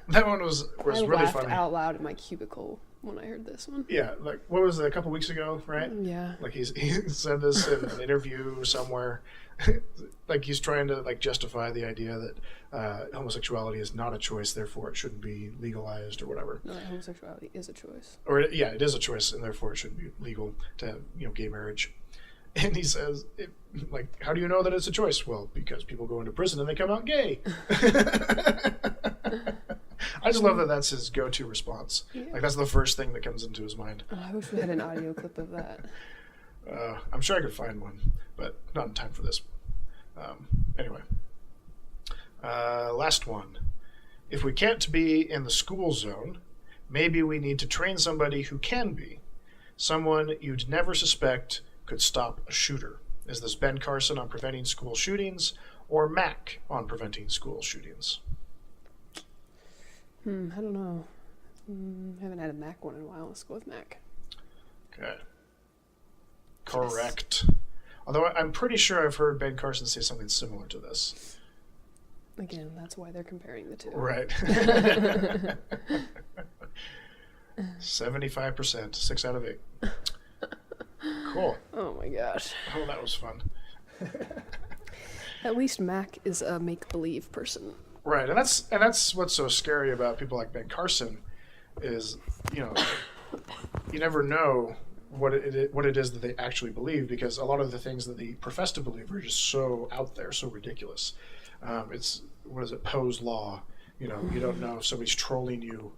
[SPEAKER 1] That one was really funny. I laughed
[SPEAKER 2] out loud in my cubicle when I heard this one.
[SPEAKER 1] Yeah, like, what was it, a couple weeks ago, right?
[SPEAKER 2] Yeah.
[SPEAKER 1] Like, he said this in an interview somewhere. Like, he's trying to, like, justify the idea that homosexuality is not a choice, therefore it shouldn't be legalized or whatever.
[SPEAKER 2] No, homosexuality is a choice.
[SPEAKER 1] Or, yeah, it is a choice, and therefore it shouldn't be legal to have, gay marriage. And he says, like, how do you know that it's a choice? Well, because people go into prison and they come out gay. I just love that that's his go-to response. Yeah. Like, that's the first thing that comes into his mind.
[SPEAKER 2] Oh, I wish we had an audio clip of that.
[SPEAKER 1] I'm sure I could find one, but not in time for this. Anyway. Last one. If we can't be in the school zone, maybe we need to train somebody who can be. Someone you'd never suspect could stop a shooter. Is this Ben Carson on preventing school shootings, or Mac on preventing school shootings?
[SPEAKER 2] I don't know. Haven't had a Mac one in a while. Let's go with Mac.
[SPEAKER 1] Okay. Correct. Yes. Although I'm pretty sure I've heard Ben Carson say something similar to this.
[SPEAKER 2] Again, that's why they're comparing the two.
[SPEAKER 1] Right. 75%, 6 out of 8. Cool.
[SPEAKER 2] Oh my gosh.
[SPEAKER 1] Oh, that was fun.
[SPEAKER 2] At least Mac is a make-believe person.
[SPEAKER 1] Right, and that's what's so scary about people like Ben Carson is, you never know what it is that they actually believe, because a lot of the things that they profess to believe are just so out there, so ridiculous. It's, what is it, Poe's law. You don't know if somebody's trolling you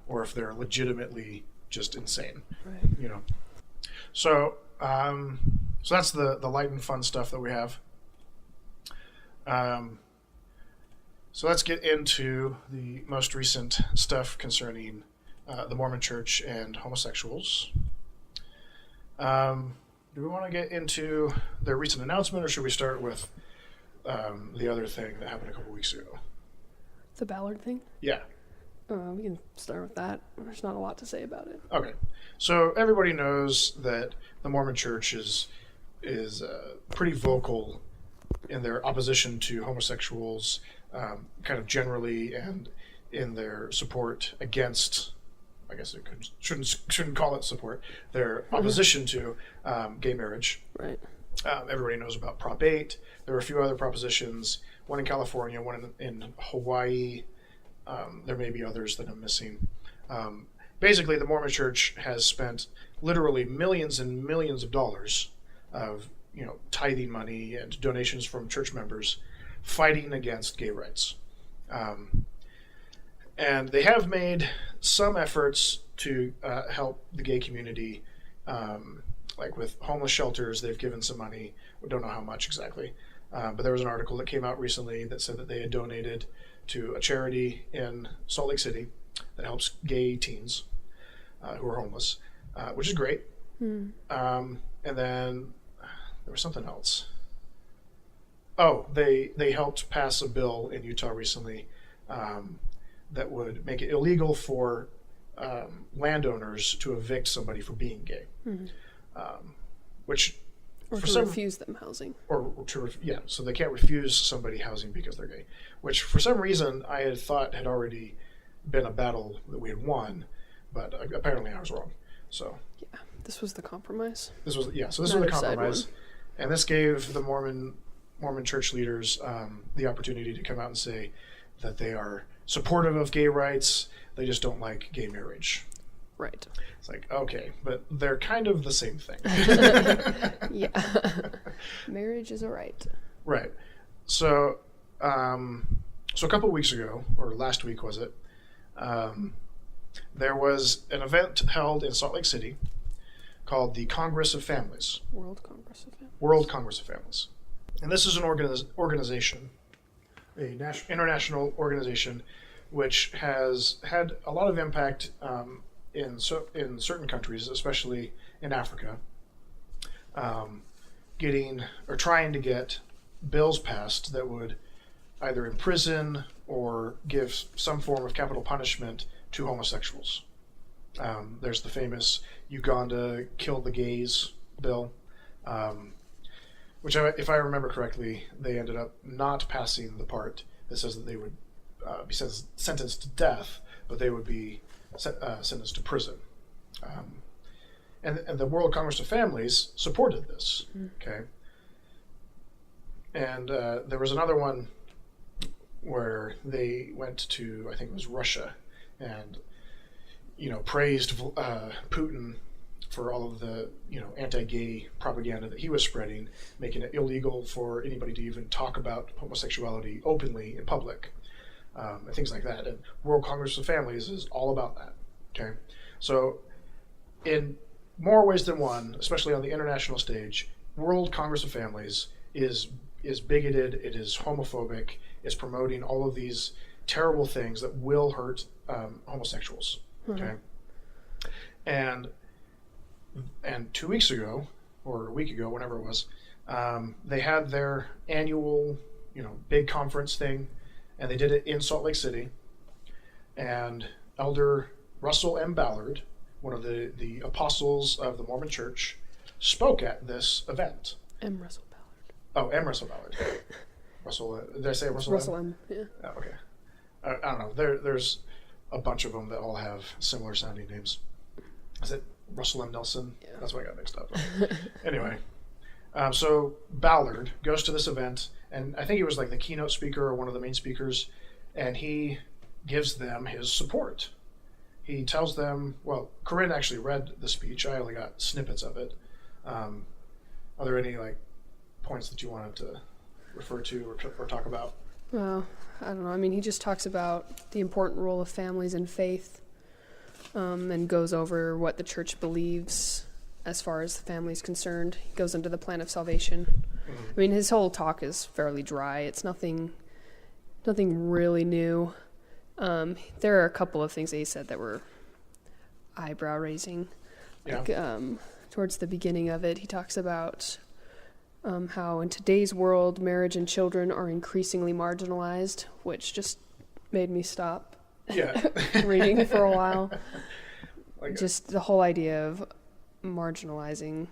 [SPEAKER 1] or if they're legitimately just insane.
[SPEAKER 2] Right.
[SPEAKER 1] So that's the light and fun stuff that we have. So let's get into the most recent stuff concerning the Mormon Church and homosexuals. Do we want to get into their recent announcement, or should we start with the other thing that happened a couple weeks ago?
[SPEAKER 2] The Ballard thing?
[SPEAKER 1] Yeah.
[SPEAKER 2] We can start with that. There's not a lot to say about it.
[SPEAKER 1] Okay. So everybody knows that the Mormon Church is pretty vocal in their opposition to homosexuals, kind of generally, and in their support against, I guess it shouldn't call it support, their opposition to gay marriage.
[SPEAKER 2] Right.
[SPEAKER 1] Everybody knows about Prop 8. There were a few other propositions, one in California, one in Hawaii. There may be others that I'm missing. Basically, the Mormon Church has spent literally millions and millions of dollars of tithing money and donations from church members fighting against gay rights. And they have made some efforts to help the gay community, like with homeless shelters. They've given some money. We don't know how much exactly. But there was an article that came out recently that said that they had donated to a charity in Salt Lake City that helps gay teens who are homeless, which is great. And then there was something else. Oh, they helped pass a bill in Utah recently that would make it illegal for landowners to evict somebody for being gay, which
[SPEAKER 2] or to refuse them housing.
[SPEAKER 1] So they can't refuse somebody housing because they're gay, which for some reason I had thought had already been a battle that we had won, but apparently I was wrong. So
[SPEAKER 2] yeah, this was the compromise.
[SPEAKER 1] This was the compromise, and this gave the Mormon church leaders the opportunity to come out and say that they are supportive of gay rights. They just don't like gay marriage.
[SPEAKER 2] Right.
[SPEAKER 1] It's like, okay, but they're kind of the same thing.
[SPEAKER 2] Yeah. Marriage is a right.
[SPEAKER 1] Right. So, a couple of weeks ago, or last week was it, there was an event held in Salt Lake City called the Congress of Families.
[SPEAKER 2] World Congress of Families.
[SPEAKER 1] World Congress of Families. And this is an organization, international organization, which has had a lot of impact in certain countries, especially in Africa, trying to get bills passed that would either imprison or give some form of capital punishment to homosexuals. There's the famous Uganda Kill the Gays bill, which, if I remember correctly, they ended up not passing the part that says that they would be sentenced to death, but they would be sentenced to prison. And the World Congress of Families supported this. Okay. And there was another one where they went to, I think it was Russia, and praised Putin for all of the anti-gay propaganda that he was spreading, making it illegal for anybody to even talk about homosexuality openly in public, and things like that. And World Congress of Families is all about that. Okay, so in more ways than one, especially on the international stage, World Congress of Families is bigoted. It is homophobic. It's promoting all of these terrible things that will hurt homosexuals. Okay, and 2 weeks ago, or a week ago, whenever it was, they had their annual, big conference thing, and they did it in Salt Lake City. And Elder Russell M. Ballard, one of the apostles of the Mormon Church, spoke at this event.
[SPEAKER 2] M. Russell Ballard.
[SPEAKER 1] Oh, M. Russell Ballard. Russell, did I say Russell?
[SPEAKER 2] Russell M. Yeah.
[SPEAKER 1] Oh, okay. I don't know. There's a bunch of them that all have similar sounding names. Is it Russell M. Nelson?
[SPEAKER 2] Yeah.
[SPEAKER 1] That's why I got mixed up. Anyway, so Ballard goes to this event, and I think he was like the keynote speaker or one of the main speakers, and he gives them his support. He tells them, well, Corinne actually read the speech. I only got snippets of it. Are there any points that you wanted to refer to or talk about?
[SPEAKER 2] Well, I don't know. I mean, he just talks about the important role of families and faith, and goes over what the church believes as far as the family is concerned. He goes into the plan of salvation. Mm-hmm. I mean, his whole talk is fairly dry. It's nothing really new. There are a couple of things that he said that were eyebrow raising.
[SPEAKER 1] Yeah.
[SPEAKER 2] Towards the beginning of it, he talks about how in today's world, marriage and children are increasingly marginalized, which just made me stop reading for a while. Just the whole idea of marginalizing.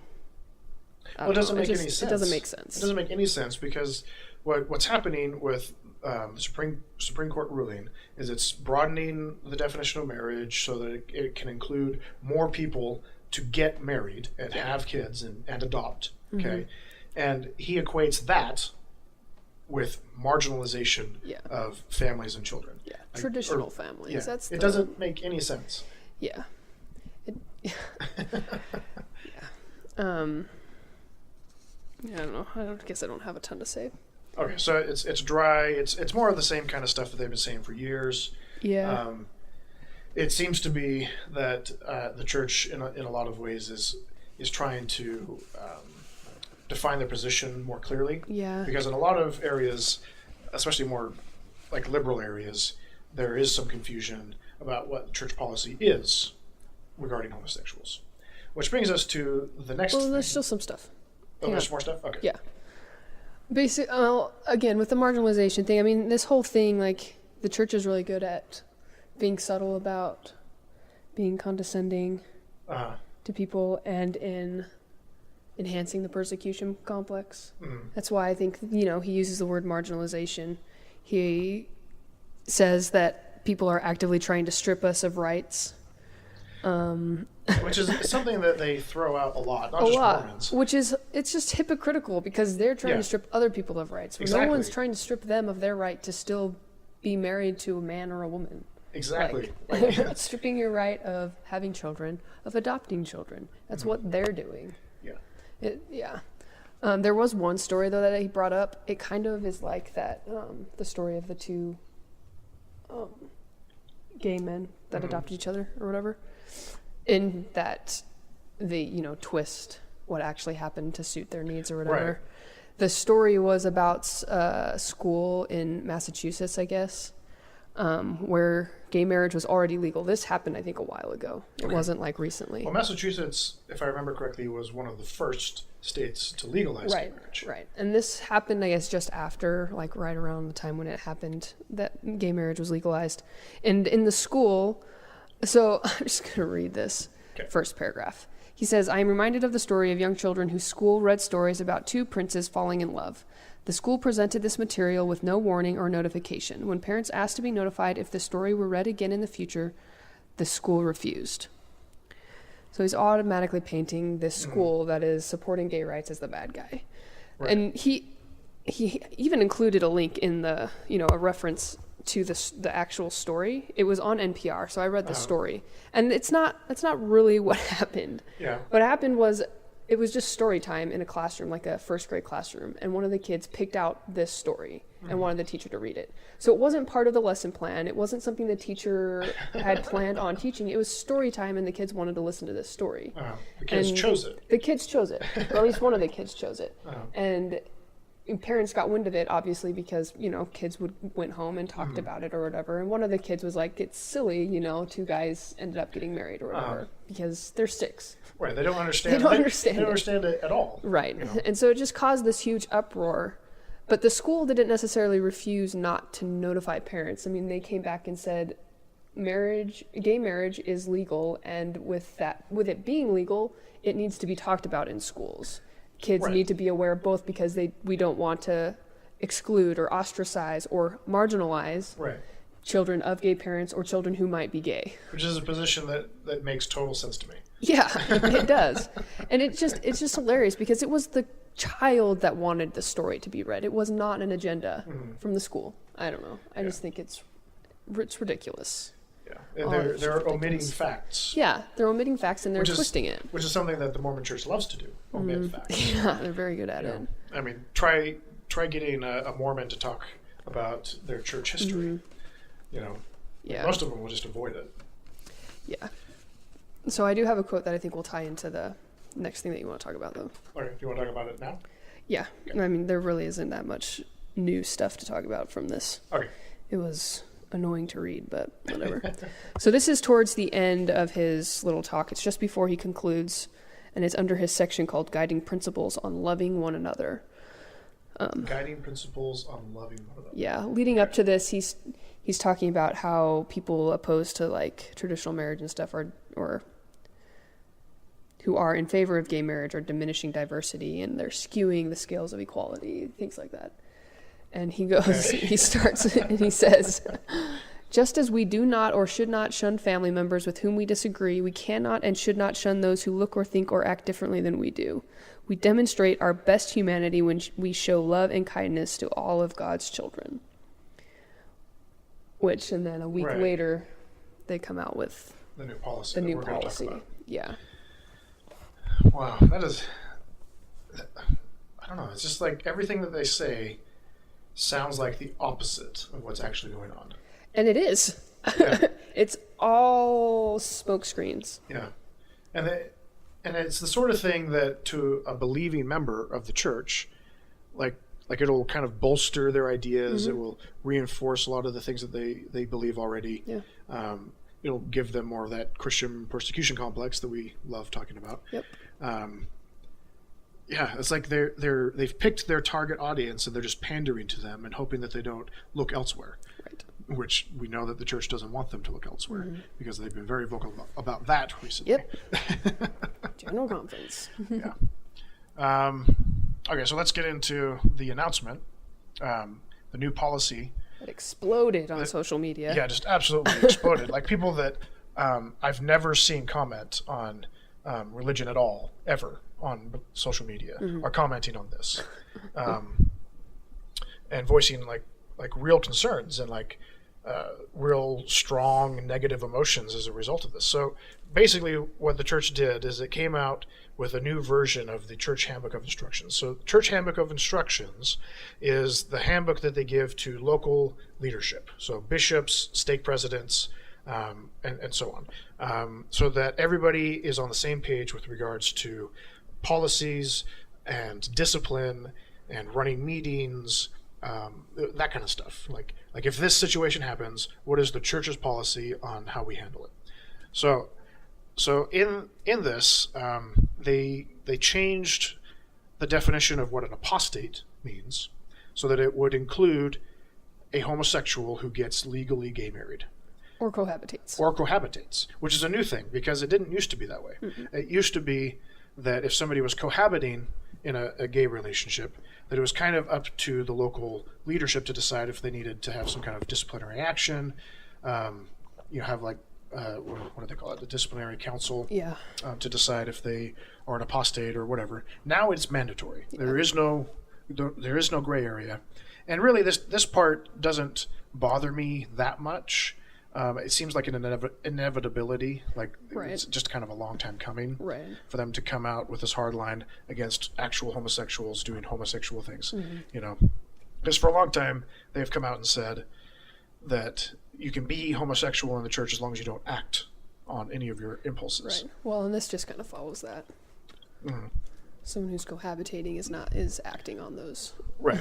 [SPEAKER 1] Well, it doesn't make any sense.
[SPEAKER 2] It doesn't make sense.
[SPEAKER 1] It doesn't make any sense because what's happening with the Supreme Court ruling is it's broadening the definition of marriage so that it can include more people to get married and have kids and adopt. Okay. Mm-hmm. And he equates that with marginalization of families and children.
[SPEAKER 2] Yeah, traditional families.
[SPEAKER 1] Yeah. It doesn't make any sense.
[SPEAKER 2] Yeah. Yeah. I don't know. I guess I don't have a ton to say.
[SPEAKER 1] Okay, so it's dry. It's more of the same kind of stuff that they've been saying for years.
[SPEAKER 2] Yeah.
[SPEAKER 1] It seems to be that the church, in a lot of ways, is trying to define their position more clearly.
[SPEAKER 2] Yeah.
[SPEAKER 1] Because in a lot of areas, especially more liberal areas, there is some confusion about what church policy is regarding homosexuals. Which brings us to the next thing.
[SPEAKER 2] There's still some stuff.
[SPEAKER 1] Oh, there's more stuff? Okay.
[SPEAKER 2] Yeah. Again, with the marginalization thing, I mean, this whole thing, the church is really good at being subtle about being condescending to people and in enhancing the persecution complex. Mm-hmm. That's why I think, he uses the word marginalization. He says that people are actively trying to strip us of rights.
[SPEAKER 1] Which is something that they throw out a lot, not just Mormons.
[SPEAKER 2] It's just hypocritical because they're trying to strip other people of rights.
[SPEAKER 1] Exactly.
[SPEAKER 2] No one's trying to strip them of their right to still be married to a man or a woman.
[SPEAKER 1] Exactly.
[SPEAKER 2] Stripping your right of having children, of adopting children. That's what they're doing.
[SPEAKER 1] Yeah.
[SPEAKER 2] There was one story, though, that he brought up. It kind of is like that, the story of the two gay men that adopted each other or whatever. In that they, twist what actually happened to suit their needs or whatever. Right. The story was about a school in Massachusetts, I guess, where gay marriage was already legal. This happened, I think, a while ago. It wasn't like recently.
[SPEAKER 1] Well, Massachusetts, if I remember correctly, was one of the first states to legalize gay marriage.
[SPEAKER 2] Right. And this happened, I guess, just after, like right around the time when it happened, that gay marriage was legalized. And in the school, so I'm just going to read this first paragraph. He says, I am reminded of the story of young children whose school read stories about two princes falling in love. The school presented this material with no warning or notification. When parents asked to be notified if the story were read again in the future, the school refused. So he's automatically painting this school that is supporting gay rights as the bad guy. Right. And he even included a link in the, a reference to the actual story. It was on NPR, so I read the story. And that's not really what happened.
[SPEAKER 1] Yeah.
[SPEAKER 2] What happened was it was just story time in a classroom, like a first grade classroom, and one of the kids picked out this story and wanted the teacher to read it. So it wasn't part of the lesson plan. It wasn't something the teacher had planned on teaching. It was story time, and the kids wanted to listen to this story.
[SPEAKER 1] The kids chose it.
[SPEAKER 2] The kids chose it. Or at least one of the kids chose it. And parents got wind of it, obviously, because, kids went home and talked about it or whatever. And one of the kids was like, it's silly, two guys ended up getting married or whatever, because they're 6.
[SPEAKER 1] Right, they don't understand.
[SPEAKER 2] They don't understand
[SPEAKER 1] it at all.
[SPEAKER 2] Right. And so it just caused this huge uproar. But the school didn't necessarily refuse not to notify parents. I mean, they came back and said, gay marriage is legal, and with it being legal, it needs to be talked about in schools. Kids need to be aware both because we don't want to exclude or ostracize or marginalize children of gay parents or children who might be gay.
[SPEAKER 1] Which is a position that makes total sense to me.
[SPEAKER 2] Yeah, it does. And it's just hilarious because it was the child that wanted the story to be read. It was not an agenda from the school. I don't know. I just think it's ridiculous.
[SPEAKER 1] Yeah, and they're omitting facts.
[SPEAKER 2] Yeah, they're omitting facts and they're twisting it.
[SPEAKER 1] Which is something that the Mormon Church loves to do, omit facts.
[SPEAKER 2] Yeah, they're very good at it.
[SPEAKER 1] I mean, try getting a Mormon to talk about their church history. Most of them will just avoid it.
[SPEAKER 2] Yeah. So I do have a quote that I think will tie into the next thing that you want to talk about, though.
[SPEAKER 1] Okay, do you want to talk about it now?
[SPEAKER 2] Yeah. I mean, there really isn't that much new stuff to talk about from this.
[SPEAKER 1] Okay.
[SPEAKER 2] It was annoying to read, but whatever. So this is towards the end of his little talk. It's just before he concludes, and it's under his section called Guiding Principles on Loving One Another.
[SPEAKER 1] Guiding Principles on Loving One Another.
[SPEAKER 2] Yeah, leading up to this, he's talking about how people opposed to like traditional marriage and stuff or who are in favor of gay marriage are diminishing diversity, and they're skewing the scales of equality, things like that. And he goes, he starts, and he says, just as we do not or should not shun family members with whom we disagree, we cannot and should not shun those who look or think or act differently than we do. We demonstrate our best humanity when we show love and kindness to all of God's children. Which, and then a week later, they come out with
[SPEAKER 1] the new policy.
[SPEAKER 2] The new policy. Yeah.
[SPEAKER 1] Wow, that is, I don't know, it's just like everything that they say sounds like the opposite of what's actually going on.
[SPEAKER 2] And it is. Yeah. It's all smoke screens.
[SPEAKER 1] Yeah. And it's the sort of thing that to a believing member of the church, like it'll kind of bolster their ideas. It will reinforce a lot of the things that they believe already.
[SPEAKER 2] Yeah.
[SPEAKER 1] It'll give them more of that Christian persecution complex that we love talking about.
[SPEAKER 2] Yep.
[SPEAKER 1] Yeah, it's like they've picked their target audience and they're just pandering to them and hoping that they don't look elsewhere.
[SPEAKER 2] Right.
[SPEAKER 1] Which we know that the church doesn't want them to look elsewhere because they've been very vocal about that recently.
[SPEAKER 2] Yep. General conference.
[SPEAKER 1] Yeah. Okay, so let's get into the announcement, the new policy.
[SPEAKER 2] It exploded on social media.
[SPEAKER 1] Yeah, just absolutely exploded. Like people that I've never seen comment on religion at all, ever, on social media are commenting on this and voicing like real concerns and real strong negative emotions as a result of this. So basically what the church did is it came out with a new version of the Church Handbook of Instructions. So Church Handbook of Instructions is the handbook that they give to local leadership. So bishops, stake presidents, and so on, so that everybody is on the same page with regards to policies and discipline and running meetings, that kind of stuff. Like if this situation happens, what is the church's policy on how we handle it? So in this, they changed the definition of what an apostate means, so that it would include a homosexual who gets legally gay married.
[SPEAKER 2] Or cohabitates.
[SPEAKER 1] Or cohabitates, which is a new thing, because it didn't used to be that way. Mm-hmm. It used to be that if somebody was cohabiting in a gay relationship, that it was kind of up to the local leadership to decide if they needed to have some kind of disciplinary action. Have like, what do they call it? The disciplinary council.
[SPEAKER 2] Yeah.
[SPEAKER 1] To decide if they are an apostate or whatever. Now it's mandatory. Yeah. There is no gray area. And really, this part doesn't bother me that much. It seems like an inevitability, like right. It's just kind of a long time coming
[SPEAKER 2] right.
[SPEAKER 1] for them to come out with this hard line against actual homosexuals doing homosexual things. Mm-hmm. Because for a long time they've come out and said that you can be homosexual in the church as long as you don't act on any of your impulses.
[SPEAKER 2] Right. Well, and this just kind of follows that. Mm-hmm. Someone who's cohabitating is acting on those.
[SPEAKER 1] Right.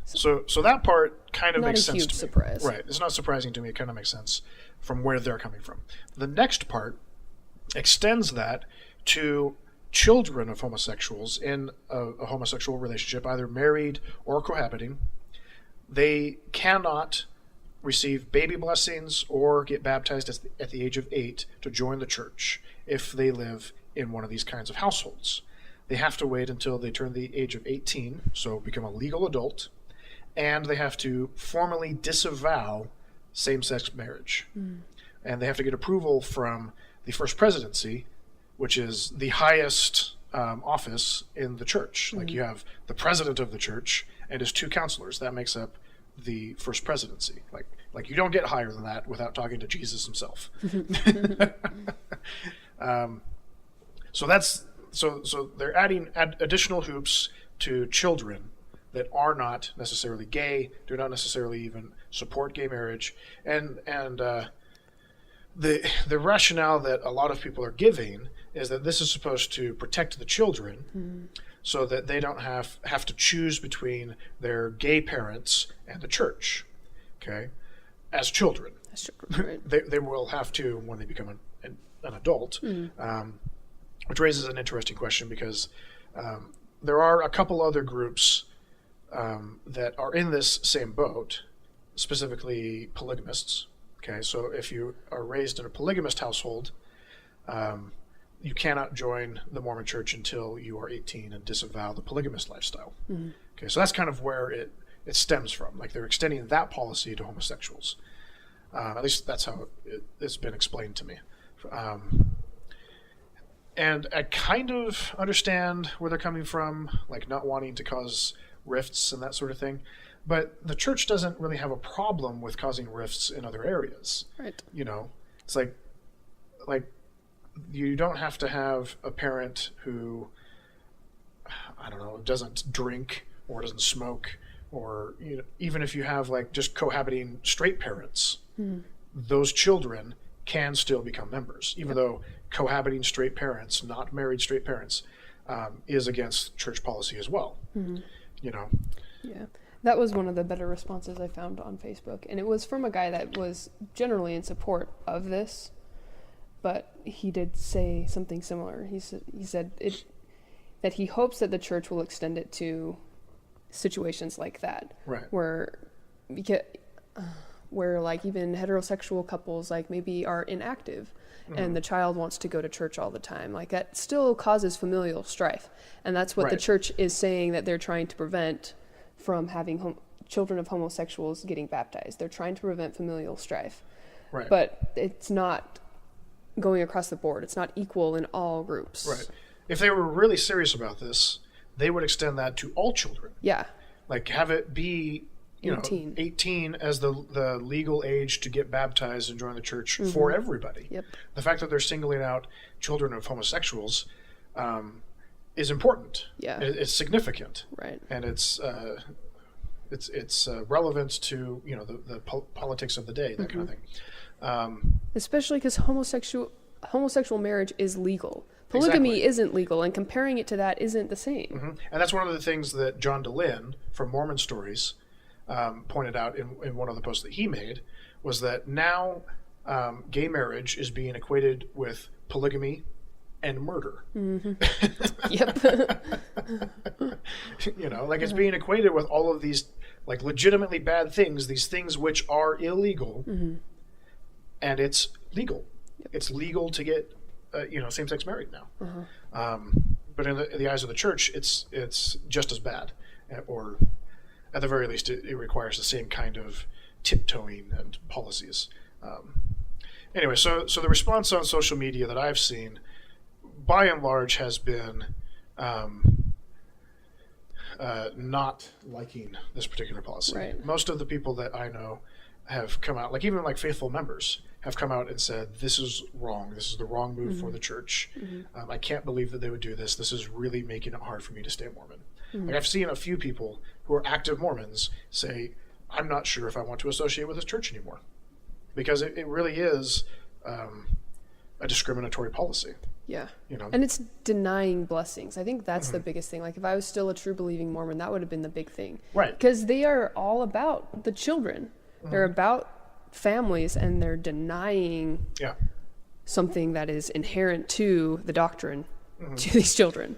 [SPEAKER 1] So that part kind of makes sense to me.
[SPEAKER 2] Not a huge surprise.
[SPEAKER 1] Right. It's not surprising to me. It kind of makes sense from where they're coming from. The next part extends that to children of homosexuals in a homosexual relationship, either married or cohabiting. They cannot receive baby blessings or get baptized at the age of 8 to join the church if they live in one of these kinds of households. They have to wait until they turn the age of 18, so become a legal adult, and they have to formally disavow same-sex marriage. And they have to get approval from the First Presidency, which is the highest office in the church. Like you have the president of the church and his 2 counselors. That makes up the First Presidency. Like you don't get higher than that without talking to Jesus himself. So they're adding additional hoops to children that are not necessarily gay, do not necessarily even support gay marriage, and the rationale that a lot of people are giving is that this is supposed to protect the children, so that they don't have to choose between their gay parents and the church. Okay, as children, right. they will have to when they become an adult. Which raises an interesting question, because there are a couple other groups that are in this same boat, specifically polygamists. Okay, so if you are raised in a polygamist household, you cannot join the Mormon Church until you are 18 and disavow the polygamist lifestyle. Okay, so that's kind of where it stems from. Like they're extending that policy to homosexuals. At least that's how it's been explained to me. And I kind of understand where they're coming from, like not wanting to cause rifts and that sort of thing. But the church doesn't really have a problem with causing rifts in other areas.
[SPEAKER 2] Right.
[SPEAKER 1] It's like you don't have to have a parent who, I don't know, doesn't drink or doesn't smoke, or even if you have like just cohabiting straight parents, those children can still become members, even though cohabiting straight parents, not married straight parents, is against church policy as well. Yeah,
[SPEAKER 2] that was one of the better responses I found on Facebook, and it was from a guy that was generally in support of this, but he did say something similar. He said that he hopes that the church will extend it to situations like that,
[SPEAKER 1] right?
[SPEAKER 2] Where like even heterosexual couples like maybe are inactive, and the child wants to go to church all the time. Like that still causes familial strife, and that's what the church is saying that they're trying to prevent from having children of homosexuals getting baptized. They're trying to prevent familial strife,
[SPEAKER 1] right?
[SPEAKER 2] But it's not going across the board. It's not equal in all groups.
[SPEAKER 1] Right. If they were really serious about this, they would extend that to all children.
[SPEAKER 2] Yeah.
[SPEAKER 1] Like have it be 18 as the legal age to get baptized and join the church for everybody.
[SPEAKER 2] Yep.
[SPEAKER 1] The fact that they're singling out children of homosexuals is important.
[SPEAKER 2] Yeah.
[SPEAKER 1] It's significant.
[SPEAKER 2] Right.
[SPEAKER 1] And it's relevant to the politics of the day, that kind of thing.
[SPEAKER 2] Especially because homosexual marriage is legal. Polygamy isn't legal, and comparing it to that isn't the same.
[SPEAKER 1] Mm-hmm. And that's one of the things that John DeLynn from Mormon Stories pointed out in one of the posts that he made, was that now gay marriage is being equated with polygamy and murder.
[SPEAKER 2] Mm-hmm. Yep.
[SPEAKER 1] Like it's being equated with all of these like legitimately bad things, these things which are illegal, and it's legal. Yep. It's legal to get same-sex married now. But in the eyes of the church, it's just as bad, or at the very least, it requires the same kind of tiptoeing and policies. Anyway, so the response on social media that I've seen, by and large, has been not liking this particular policy.
[SPEAKER 2] Right.
[SPEAKER 1] Most of the people that I know have come out, like even like faithful members, have come out and said, this is wrong. This is the wrong move for the church. I can't believe that they would do this. This is really making it hard for me to stay Mormon. Like I've seen a few people who are active Mormons say, I'm not sure if I want to associate with this church anymore. Because it really is a discriminatory policy.
[SPEAKER 2] Yeah. And it's denying blessings. I think that's the biggest thing. Like if I was still a true believing Mormon, that would have been the big thing.
[SPEAKER 1] Right.
[SPEAKER 2] Because they are all about the children. They're about families, and they're denying something that is inherent to the doctrine to these children.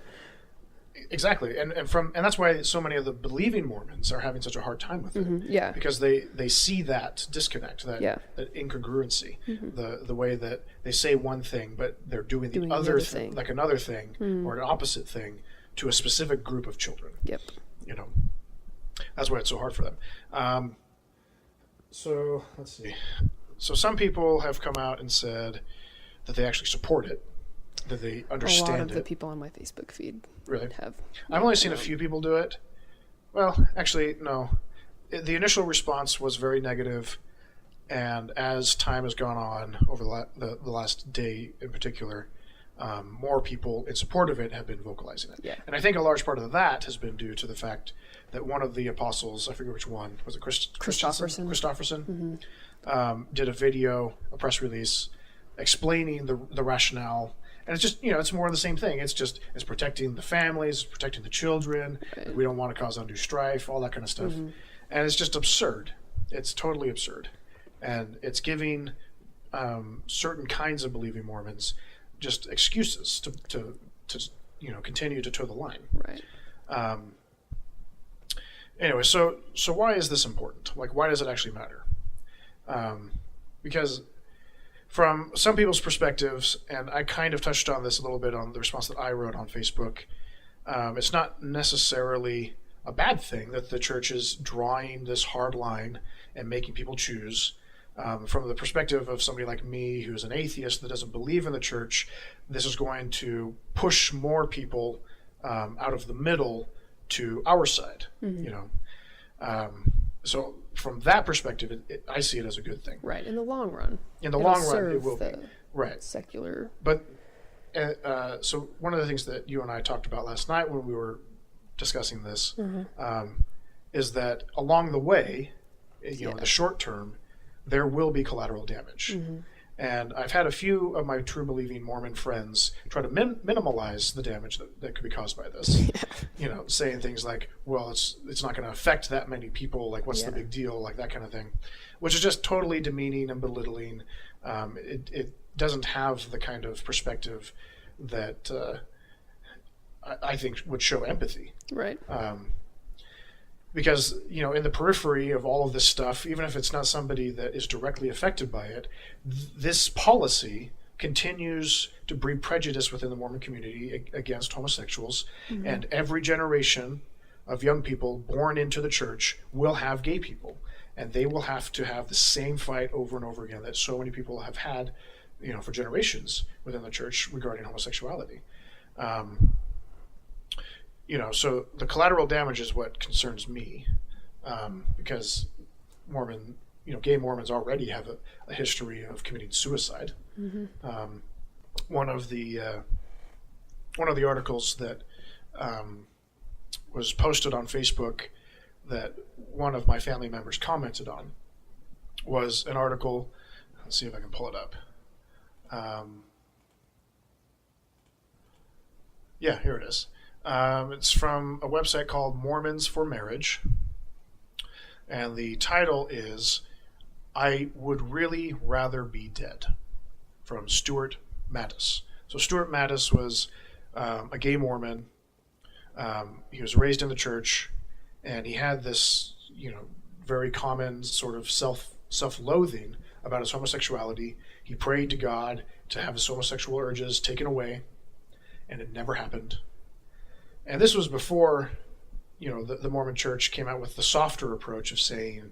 [SPEAKER 1] Exactly, and that's why so many of the believing Mormons are having such a hard time with it.
[SPEAKER 2] Yeah,
[SPEAKER 1] because they see that disconnect, that incongruency, the way that they say one thing but they're doing the other thing, like another thing or an opposite thing to a specific group of children.
[SPEAKER 2] Yep.
[SPEAKER 1] That's why it's so hard for them. So let's see. So some people have come out and said that they actually support it, that they understand it.
[SPEAKER 2] A lot of the people on my Facebook feed
[SPEAKER 1] really
[SPEAKER 2] have.
[SPEAKER 1] I've only seen a few people do it. Well, actually, no. The initial response was very negative, and as time has gone on over the last day in particular, more people in support of it have been vocalizing it.
[SPEAKER 2] Yeah.
[SPEAKER 1] And I think a large part of that has been due to the fact that one of the apostles, I forget which one, was it Christofferson? Did a video, a press release, explaining the rationale. And it's just, it's more of the same thing. It's protecting the families, it's protecting the children. Right. We don't want to cause undue strife, all that kind of stuff. And it's just absurd. It's totally absurd. And it's giving certain kinds of believing Mormons just excuses to continue to toe the line.
[SPEAKER 2] Right.
[SPEAKER 1] Anyway, so why is this important? Like, why does it actually matter? Because from some people's perspectives, and I kind of touched on this a little bit on the response that I wrote on Facebook, it's not necessarily a bad thing that the church is drawing this hard line and making people choose. From the perspective of somebody like me who's an atheist that doesn't believe in the church, this is going to push more people out of the middle to our side. So from that perspective, I see it as a good thing.
[SPEAKER 2] Right, in the long run.
[SPEAKER 1] In the long run, it will be. Right.
[SPEAKER 2] Secular.
[SPEAKER 1] But so one of the things that you and I talked about last night when we were discussing this is that along the way, in the short term, there will be collateral damage. And I've had a few of my true believing Mormon friends try to minimize the damage that could be caused by this. Saying things like, well, it's not going to affect that many people, like what's the big deal, like that kind of thing, which is just totally demeaning and belittling. It doesn't have the kind of perspective that I think would show empathy.
[SPEAKER 2] Right.
[SPEAKER 1] Because, in the periphery of all of this stuff, even if it's not somebody that is directly affected by it, this policy continues to breed prejudice within the Mormon community against homosexuals. And every generation of young people born into the church will have gay people. And they will have to have the same fight over and over again that so many people have had, for generations within the church regarding homosexuality. So the collateral damage is what concerns me, because gay Mormons already have a history of committing suicide. One of the articles that was posted on Facebook that one of my family members commented on was an article Let's see if I can pull it up. Yeah, here it is. It's from a website called Mormons for Marriage. And the title is, I Would Really Rather Be Dead, from Stuart Mattis. So Stuart Mattis was a gay Mormon. He was raised in the church, and he had this, very common sort of self-loathing about his homosexuality. He prayed to God to have his homosexual urges taken away, and it never happened. And this was before, the Mormon Church came out with the softer approach of saying,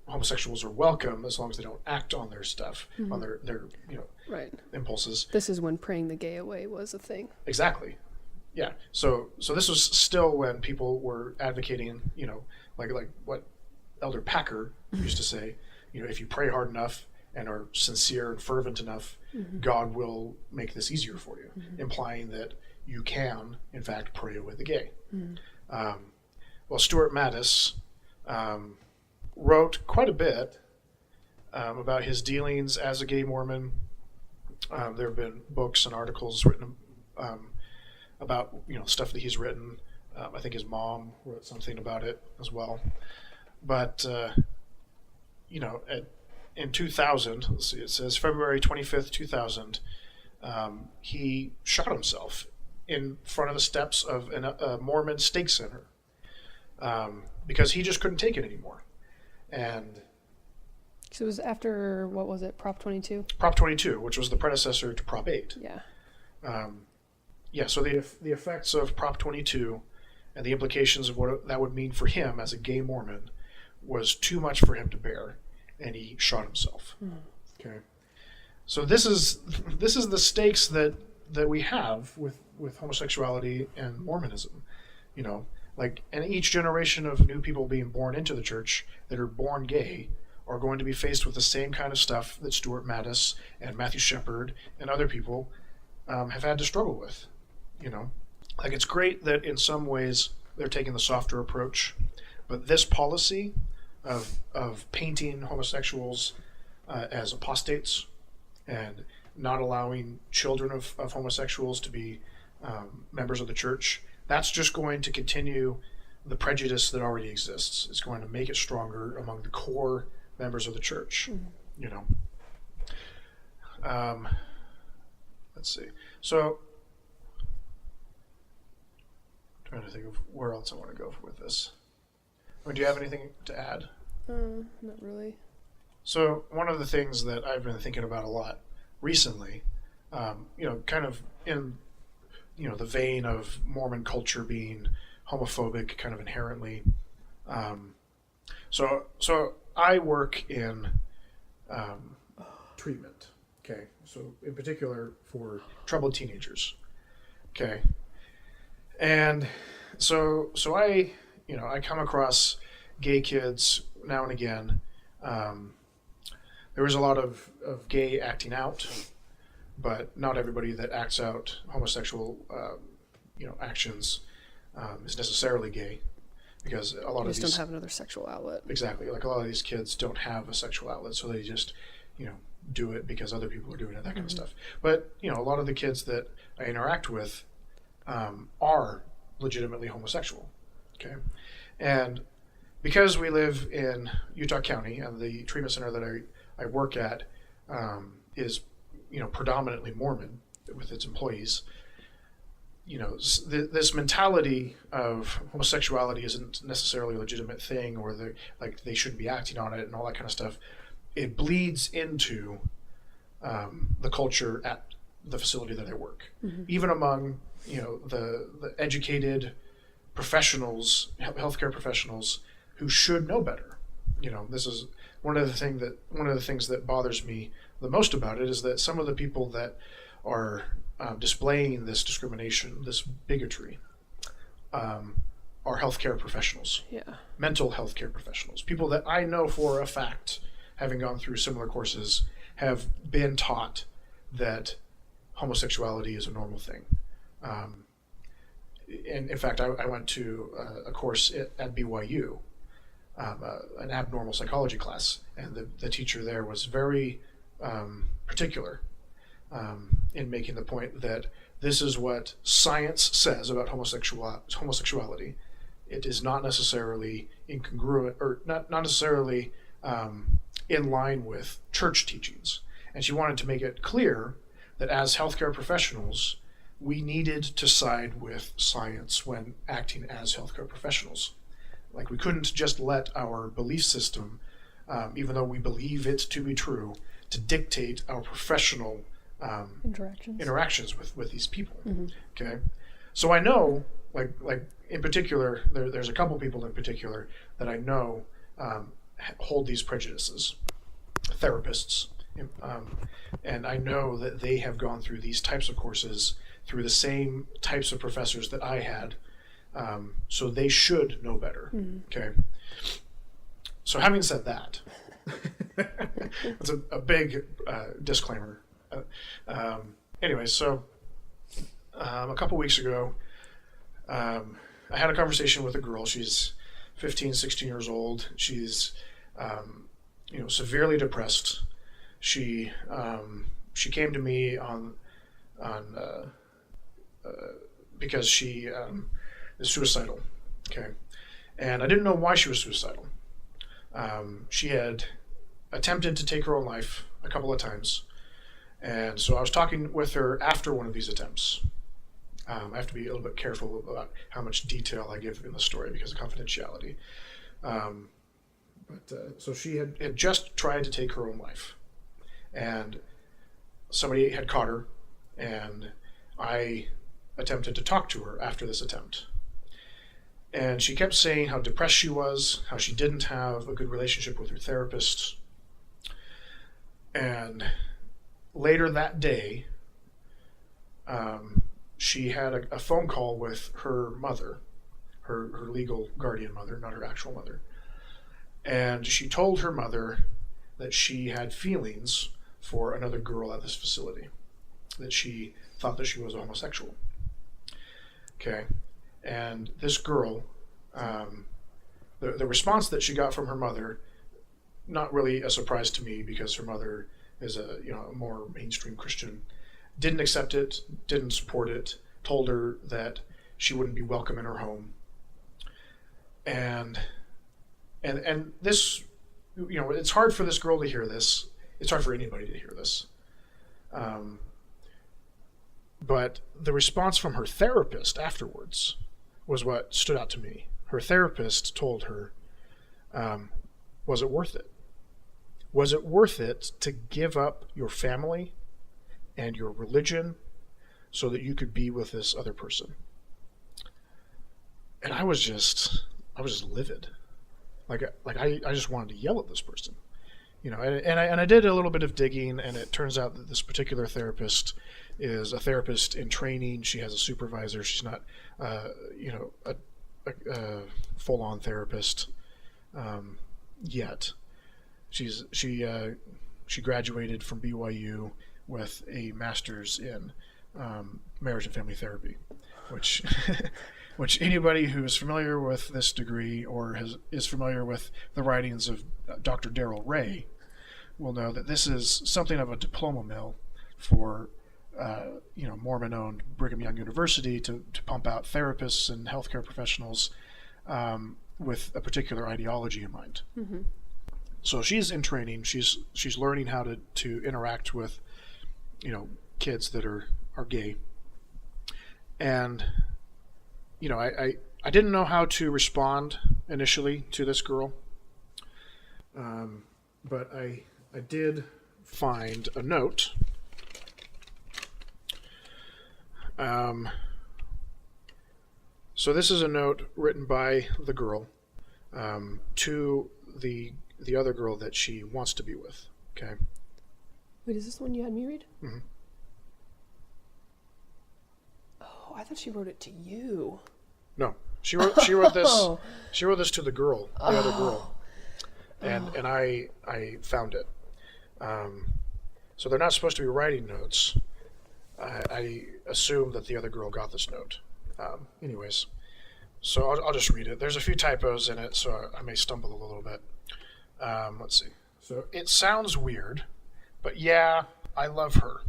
[SPEAKER 1] homosexuals are welcome as long as they don't act on their stuff, on their
[SPEAKER 2] right.
[SPEAKER 1] impulses.
[SPEAKER 2] This is when praying the gay away was a thing.
[SPEAKER 1] Exactly. Yeah. So this was still when people were advocating, like what Elder Packer used to say, if you pray hard enough and are sincere and fervent enough, God will make this easier for you, implying that you can, in fact, pray away the gay. Well, Stuart Mattis wrote quite a bit about his dealings as a gay Mormon. There have been books and articles written about stuff that he's written. I think his mom wrote something about it as well. But in 2000, let's see, it says February 25th, 2000, he shot himself in front of the steps of a Mormon stake center because he just couldn't take it anymore. And
[SPEAKER 2] so it was after, what was it, Prop 22?
[SPEAKER 1] Prop 22, which was the predecessor to Prop 8.
[SPEAKER 2] Yeah.
[SPEAKER 1] So the effects of Prop 22 and the implications of what that would mean for him as a gay Mormon was too much for him to bear, and he shot himself. Okay. So this is the stakes that we have with homosexuality and Mormonism. And each generation of new people being born into the church that are born gay are going to be faced with the same kind of stuff that Stuart Mattis and Matthew Shepard and other people have had to struggle with. It's great that in some ways they're taking the softer approach, but this policy of painting homosexuals as apostates and not allowing children of homosexuals to be members of the church, that's just going to continue the prejudice that already exists. It's going to make it stronger among the core members of the church. Let's see. So, I'm trying to think of where else I want to go with this. Do you have anything to add?
[SPEAKER 2] Not really.
[SPEAKER 1] So, one of the things that I've been thinking about a lot recently, kind of in the vein of Mormon culture being homophobic, kind of inherently. So I work in treatment. Okay, so in particular for troubled teenagers. Okay, and so I come across gay kids now and again. There is a lot of gay acting out, but not everybody that acts out homosexual, actions is necessarily gay, because a lot of these
[SPEAKER 2] don't have another sexual outlet.
[SPEAKER 1] Exactly, like a lot of these kids don't have a sexual outlet, so they just, do it because other people are doing it, that kind of stuff. But a lot of the kids that I interact with are legitimately homosexual. Okay, and because we live in Utah County and the treatment center that I work at is predominantly Mormon with its employees, this mentality of homosexuality isn't necessarily a legitimate thing, or they shouldn't be acting on it and all that kind of stuff. It bleeds into the culture at the facility that I work, even among the educated professionals, healthcare professionals who should know better. This is one of the things that bothers me the most about it, is that some of the people that are displaying this discrimination, this bigotry, are healthcare professionals, mental health care professionals, people that I know for a fact, having gone through similar courses, have been taught that homosexuality is a normal thing. And in fact, I went to a course at BYU an abnormal psychology class, and the teacher there was very particular in making the point that this is what science says about homosexuality. It is not necessarily incongruent, or not necessarily in line with church teachings. And she wanted to make it clear that as healthcare professionals, we needed to side with science when acting as healthcare professionals. Like, we couldn't just let our belief system, even though we believe it to be true, to dictate our professional interactions with these people. Mm-hmm. Okay, so I know, like in particular, there's a couple people in particular that I know hold these prejudices, therapists, and I know that they have gone through these types of courses through the same types of professors that I had, so they should know better. Mm-hmm. Okay, so having said that, that's a big disclaimer. Anyway, so a couple weeks ago, I had a conversation with a girl. She's 15, 16 years old. She's, severely depressed. She came to me because she is suicidal. Okay, and I didn't know why she was suicidal. She had attempted to take her own life a couple of times, and so I was talking with her after one of these attempts. I have to be a little bit careful about how much detail I give in the story because of confidentiality. So she had just tried to take her own life, and somebody had caught her, and I attempted to talk to her after this attempt. And she kept saying how depressed she was, how she didn't have a good relationship with her therapist. And later that day, she had a phone call with her mother, her legal guardian mother, not her actual mother. And she told her mother that she had feelings for another girl at this facility, that she thought that she was homosexual. Okay. And this girl, the response that she got from her mother, not really a surprise to me because her mother is a more mainstream Christian, didn't accept it, didn't support it, told her that she wouldn't be welcome in her home. And this, it's hard for this girl to hear this. It's hard for anybody to hear this. But the response from her therapist afterwards was what stood out to me. Her therapist told her, was it worth it? Was it worth it to give up your family and your religion so that you could be with this other person? And I was just livid. Like I just wanted to yell at this person, and I did a little bit of digging, and it turns out that this particular therapist is a therapist in training. She has a supervisor. She's not, a full-on therapist yet. She graduated from BYU with a master's in marriage and family therapy, which anybody who is familiar with this degree or is familiar with the writings of Dr. Darrell Ray will know that this is something of a diploma mill for Mormon-owned Brigham Young University to pump out therapists and healthcare professionals with a particular ideology in mind. Mm-hmm. So she's in training. She's learning how to interact with kids that are gay, and I didn't know how to respond initially to this girl, but I did find a note. So this is a note written by the girl to the other girl that she wants to be with. Okay.
[SPEAKER 2] Wait, is this one you had me read?
[SPEAKER 1] Mm-hmm.
[SPEAKER 2] Oh, I thought she wrote it to you.
[SPEAKER 1] No, she wrote this. She wrote this to the girl, the other girl, and I found it. So they're not supposed to be writing notes. I assume that the other girl got this note. Anyways, So I'll just read it. There's a few typos in it, so I may stumble a little bit. Let's see. So it sounds weird, but yeah, I love her.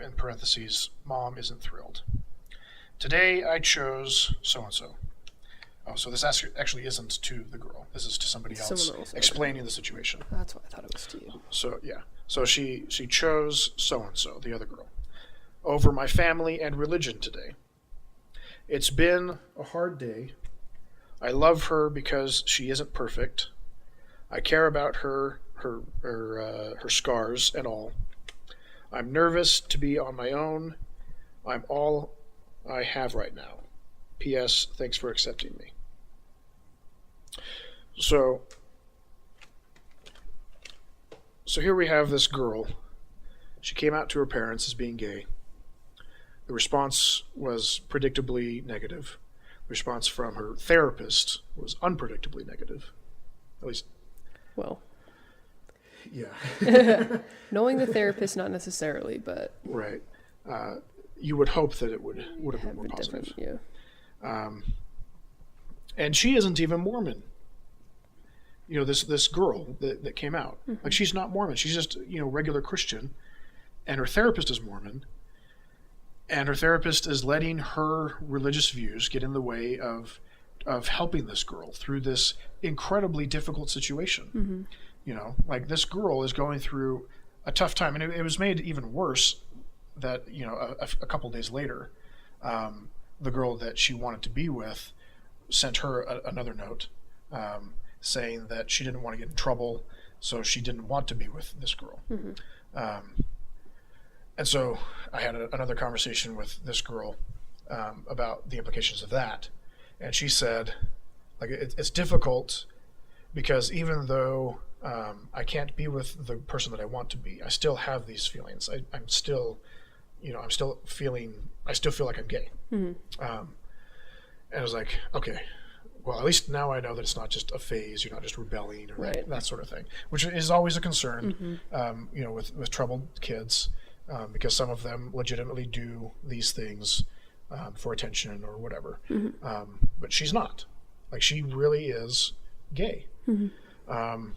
[SPEAKER 1] In parentheses, Mom isn't thrilled. Today I chose so-and-so. Oh, so this actually isn't to the girl. This is to somebody else explaining the situation.
[SPEAKER 2] That's why I thought it was to you.
[SPEAKER 1] So, yeah. So she chose so-and-so, the other girl, over my family and religion today. It's been a hard day. I love her because she isn't perfect. I care about her scars and all. I'm nervous to be on my own. I'm all I have right now. P.S. Thanks for accepting me. So here we have this girl. She came out to her parents as being gay. The response was predictably negative. The response from her therapist was unpredictably negative. At least.
[SPEAKER 2] Well.
[SPEAKER 1] Yeah.
[SPEAKER 2] Knowing the therapist, not necessarily, but.
[SPEAKER 1] Right. You would hope that it would have been more positive.
[SPEAKER 2] Yeah.
[SPEAKER 1] And she isn't even Mormon. You know, this girl that came out. Mm-hmm. Like, she's not Mormon. She's just, regular Christian. And her therapist is Mormon. And her therapist is letting her religious views get in the way of helping this girl through this incredibly difficult situation. Mm-hmm. Like, this girl is going through a tough time. And it was made even worse that, a couple days later, the girl that she wanted to be with sent her another note saying that she didn't want to get in trouble, so she didn't want to be with this girl. Mm-hmm. And so I had another conversation with this girl about the implications of that. And she said, like, it's difficult because even though I can't be with the person that I want to be, I still have these feelings. I still feel like I'm gay. Mm-hmm. And I was like, okay, well, at least now I know that it's not just a phase. You're not just rebelling or that sort of thing, which is always a concern, mm-hmm. With troubled kids, because some of them legitimately do these things for attention or whatever. Mm-hmm. But she's not. Like, she really is gay. Mm-hmm.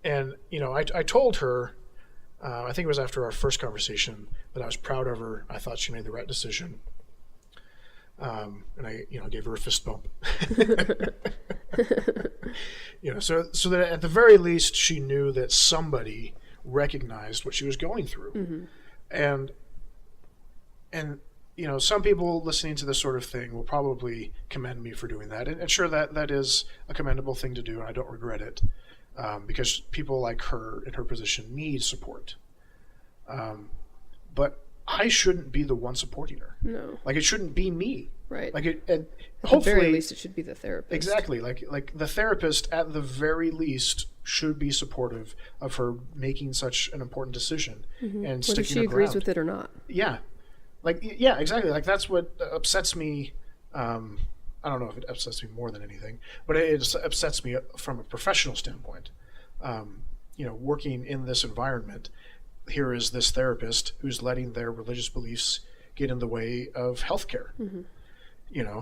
[SPEAKER 1] And, I told her, I think it was after our first conversation, that I was proud of her. I thought she made the right decision. And I, gave her a fist bump. So that at the very least she knew that somebody recognized what she was going through. Mm-hmm. And some people listening to this sort of thing will probably commend me for doing that. And sure, that is a commendable thing to do, and I don't regret it, because people like her in her position need support. But I shouldn't be the one supporting her. No. Like, it shouldn't be me.
[SPEAKER 2] Right.
[SPEAKER 1] Like, and
[SPEAKER 2] at
[SPEAKER 1] hopefully,
[SPEAKER 2] the very least, it should be the therapist.
[SPEAKER 1] Exactly. Like the therapist, at the very least, should be supportive of her making such an important decision, mm-hmm. and sticking her ground. Whether she agrees
[SPEAKER 2] with it or not.
[SPEAKER 1] Yeah. Yeah, exactly. Like, that's what upsets me. I don't know if it upsets me more than anything, but it upsets me from a professional standpoint. Working in this environment, here is this therapist who's letting their religious beliefs get in the way of healthcare. Mm-hmm.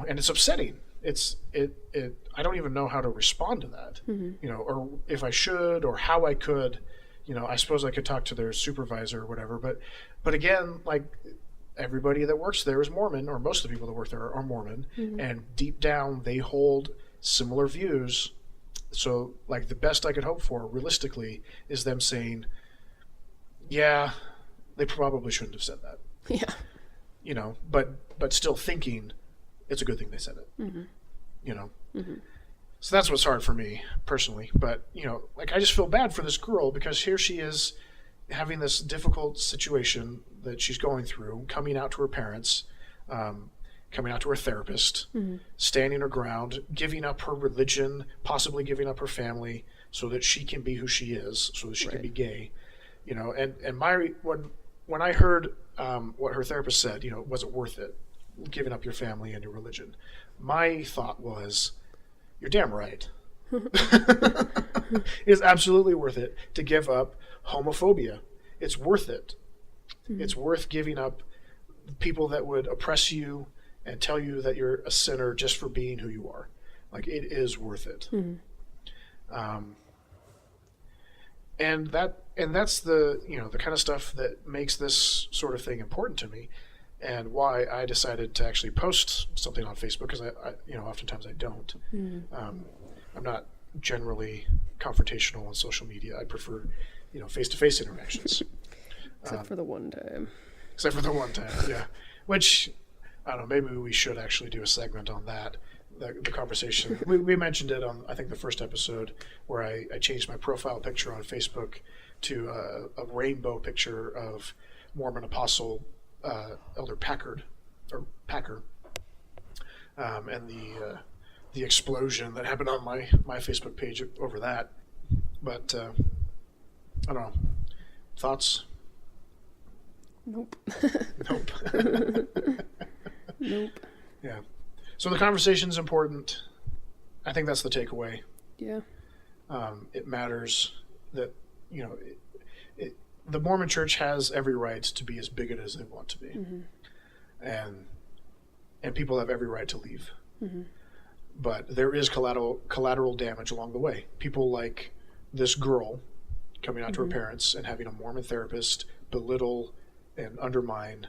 [SPEAKER 1] And it's upsetting. I don't even know how to respond to that, mm-hmm. Or if I should, or how I could. I suppose I could talk to their supervisor or whatever, but again, like, everybody that works there is Mormon, or most of the people that work there are Mormon, mm-hmm. and deep down they hold similar views. So, like, the best I could hope for, realistically, is them saying, yeah, they probably shouldn't have said that.
[SPEAKER 2] Yeah.
[SPEAKER 1] But still thinking it's a good thing they said it. Mm-hmm.
[SPEAKER 2] Mm-hmm.
[SPEAKER 1] So that's what's hard for me personally. But, like, I just feel bad for this girl, because here she is having this difficult situation that she's going through, coming out to her parents, coming out to her therapist, mm-hmm. standing her ground, giving up her religion, possibly giving up her family, so that she can be who she is, so that she can be gay. And when I heard what her therapist said, was it worth it, giving up your family and your religion? My thought was, you're damn right. It is absolutely worth it to give up homophobia. It's worth it. Mm-hmm. It's worth giving up people that would oppress you and tell you that you're a sinner just for being who you are. Like, it is worth it. And that's the the kind of stuff that makes this sort of thing important to me, and why I decided to actually post something on Facebook, because I oftentimes I don't. I'm not generally confrontational on social media. I prefer face-to-face interactions.
[SPEAKER 2] Except for the one time.
[SPEAKER 1] Yeah. Which, I don't know, maybe we should actually do a segment on that. The conversation. We mentioned it on, I think, the first episode, where I changed my profile picture on Facebook to a rainbow picture of Mormon apostle Elder Packer, and the explosion that happened on my Facebook page over that. But I don't know. Thoughts?
[SPEAKER 2] Nope.
[SPEAKER 1] Nope. Yeah. So the conversation is important. I think that's the takeaway.
[SPEAKER 2] Yeah.
[SPEAKER 1] It matters that the Mormon Church has every right to be as bigoted as they want to be, and people have every right to leave. But there is collateral damage along the way. People like this girl coming out to her parents and having a Mormon therapist belittle and undermine,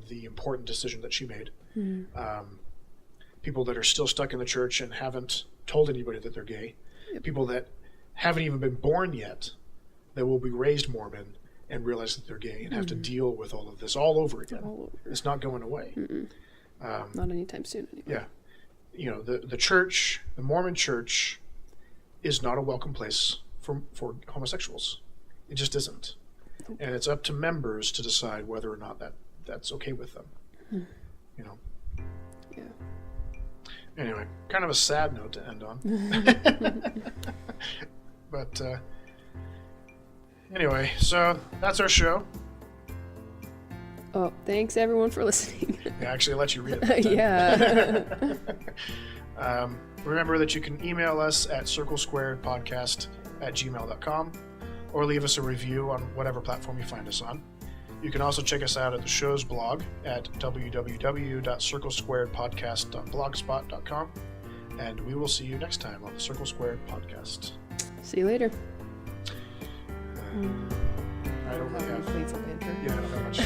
[SPEAKER 1] the important decision that she made. People that are still stuck in the church and haven't told anybody that they're gay. People that haven't even been born yet, that will be raised Mormon and realize that they're gay and have to deal with all of this all over again. It's not going away.
[SPEAKER 2] Not anytime soon anyway.
[SPEAKER 1] Yeah. The church, the Mormon church, is not a welcome place for homosexuals. It just isn't. And it's up to members to decide whether or not that's okay with them.
[SPEAKER 2] Yeah.
[SPEAKER 1] Anyway, kind of a sad note to end on. But anyway, so that's our show.
[SPEAKER 2] Oh, thanks everyone for listening.
[SPEAKER 1] Yeah, actually, I let you read it.
[SPEAKER 2] Yeah.
[SPEAKER 1] Remember that you can email us at circlesquaredpodcast@gmail.com, or leave us a review on whatever platform you find us on. You can also check us out at the show's blog at www.circlesquaredpodcast.blogspot.com, and we will see you next time on the Circle Squared Podcast.
[SPEAKER 2] See you later.
[SPEAKER 1] I don't really have...
[SPEAKER 2] Leave for Winter.
[SPEAKER 1] Yeah, I don't have much.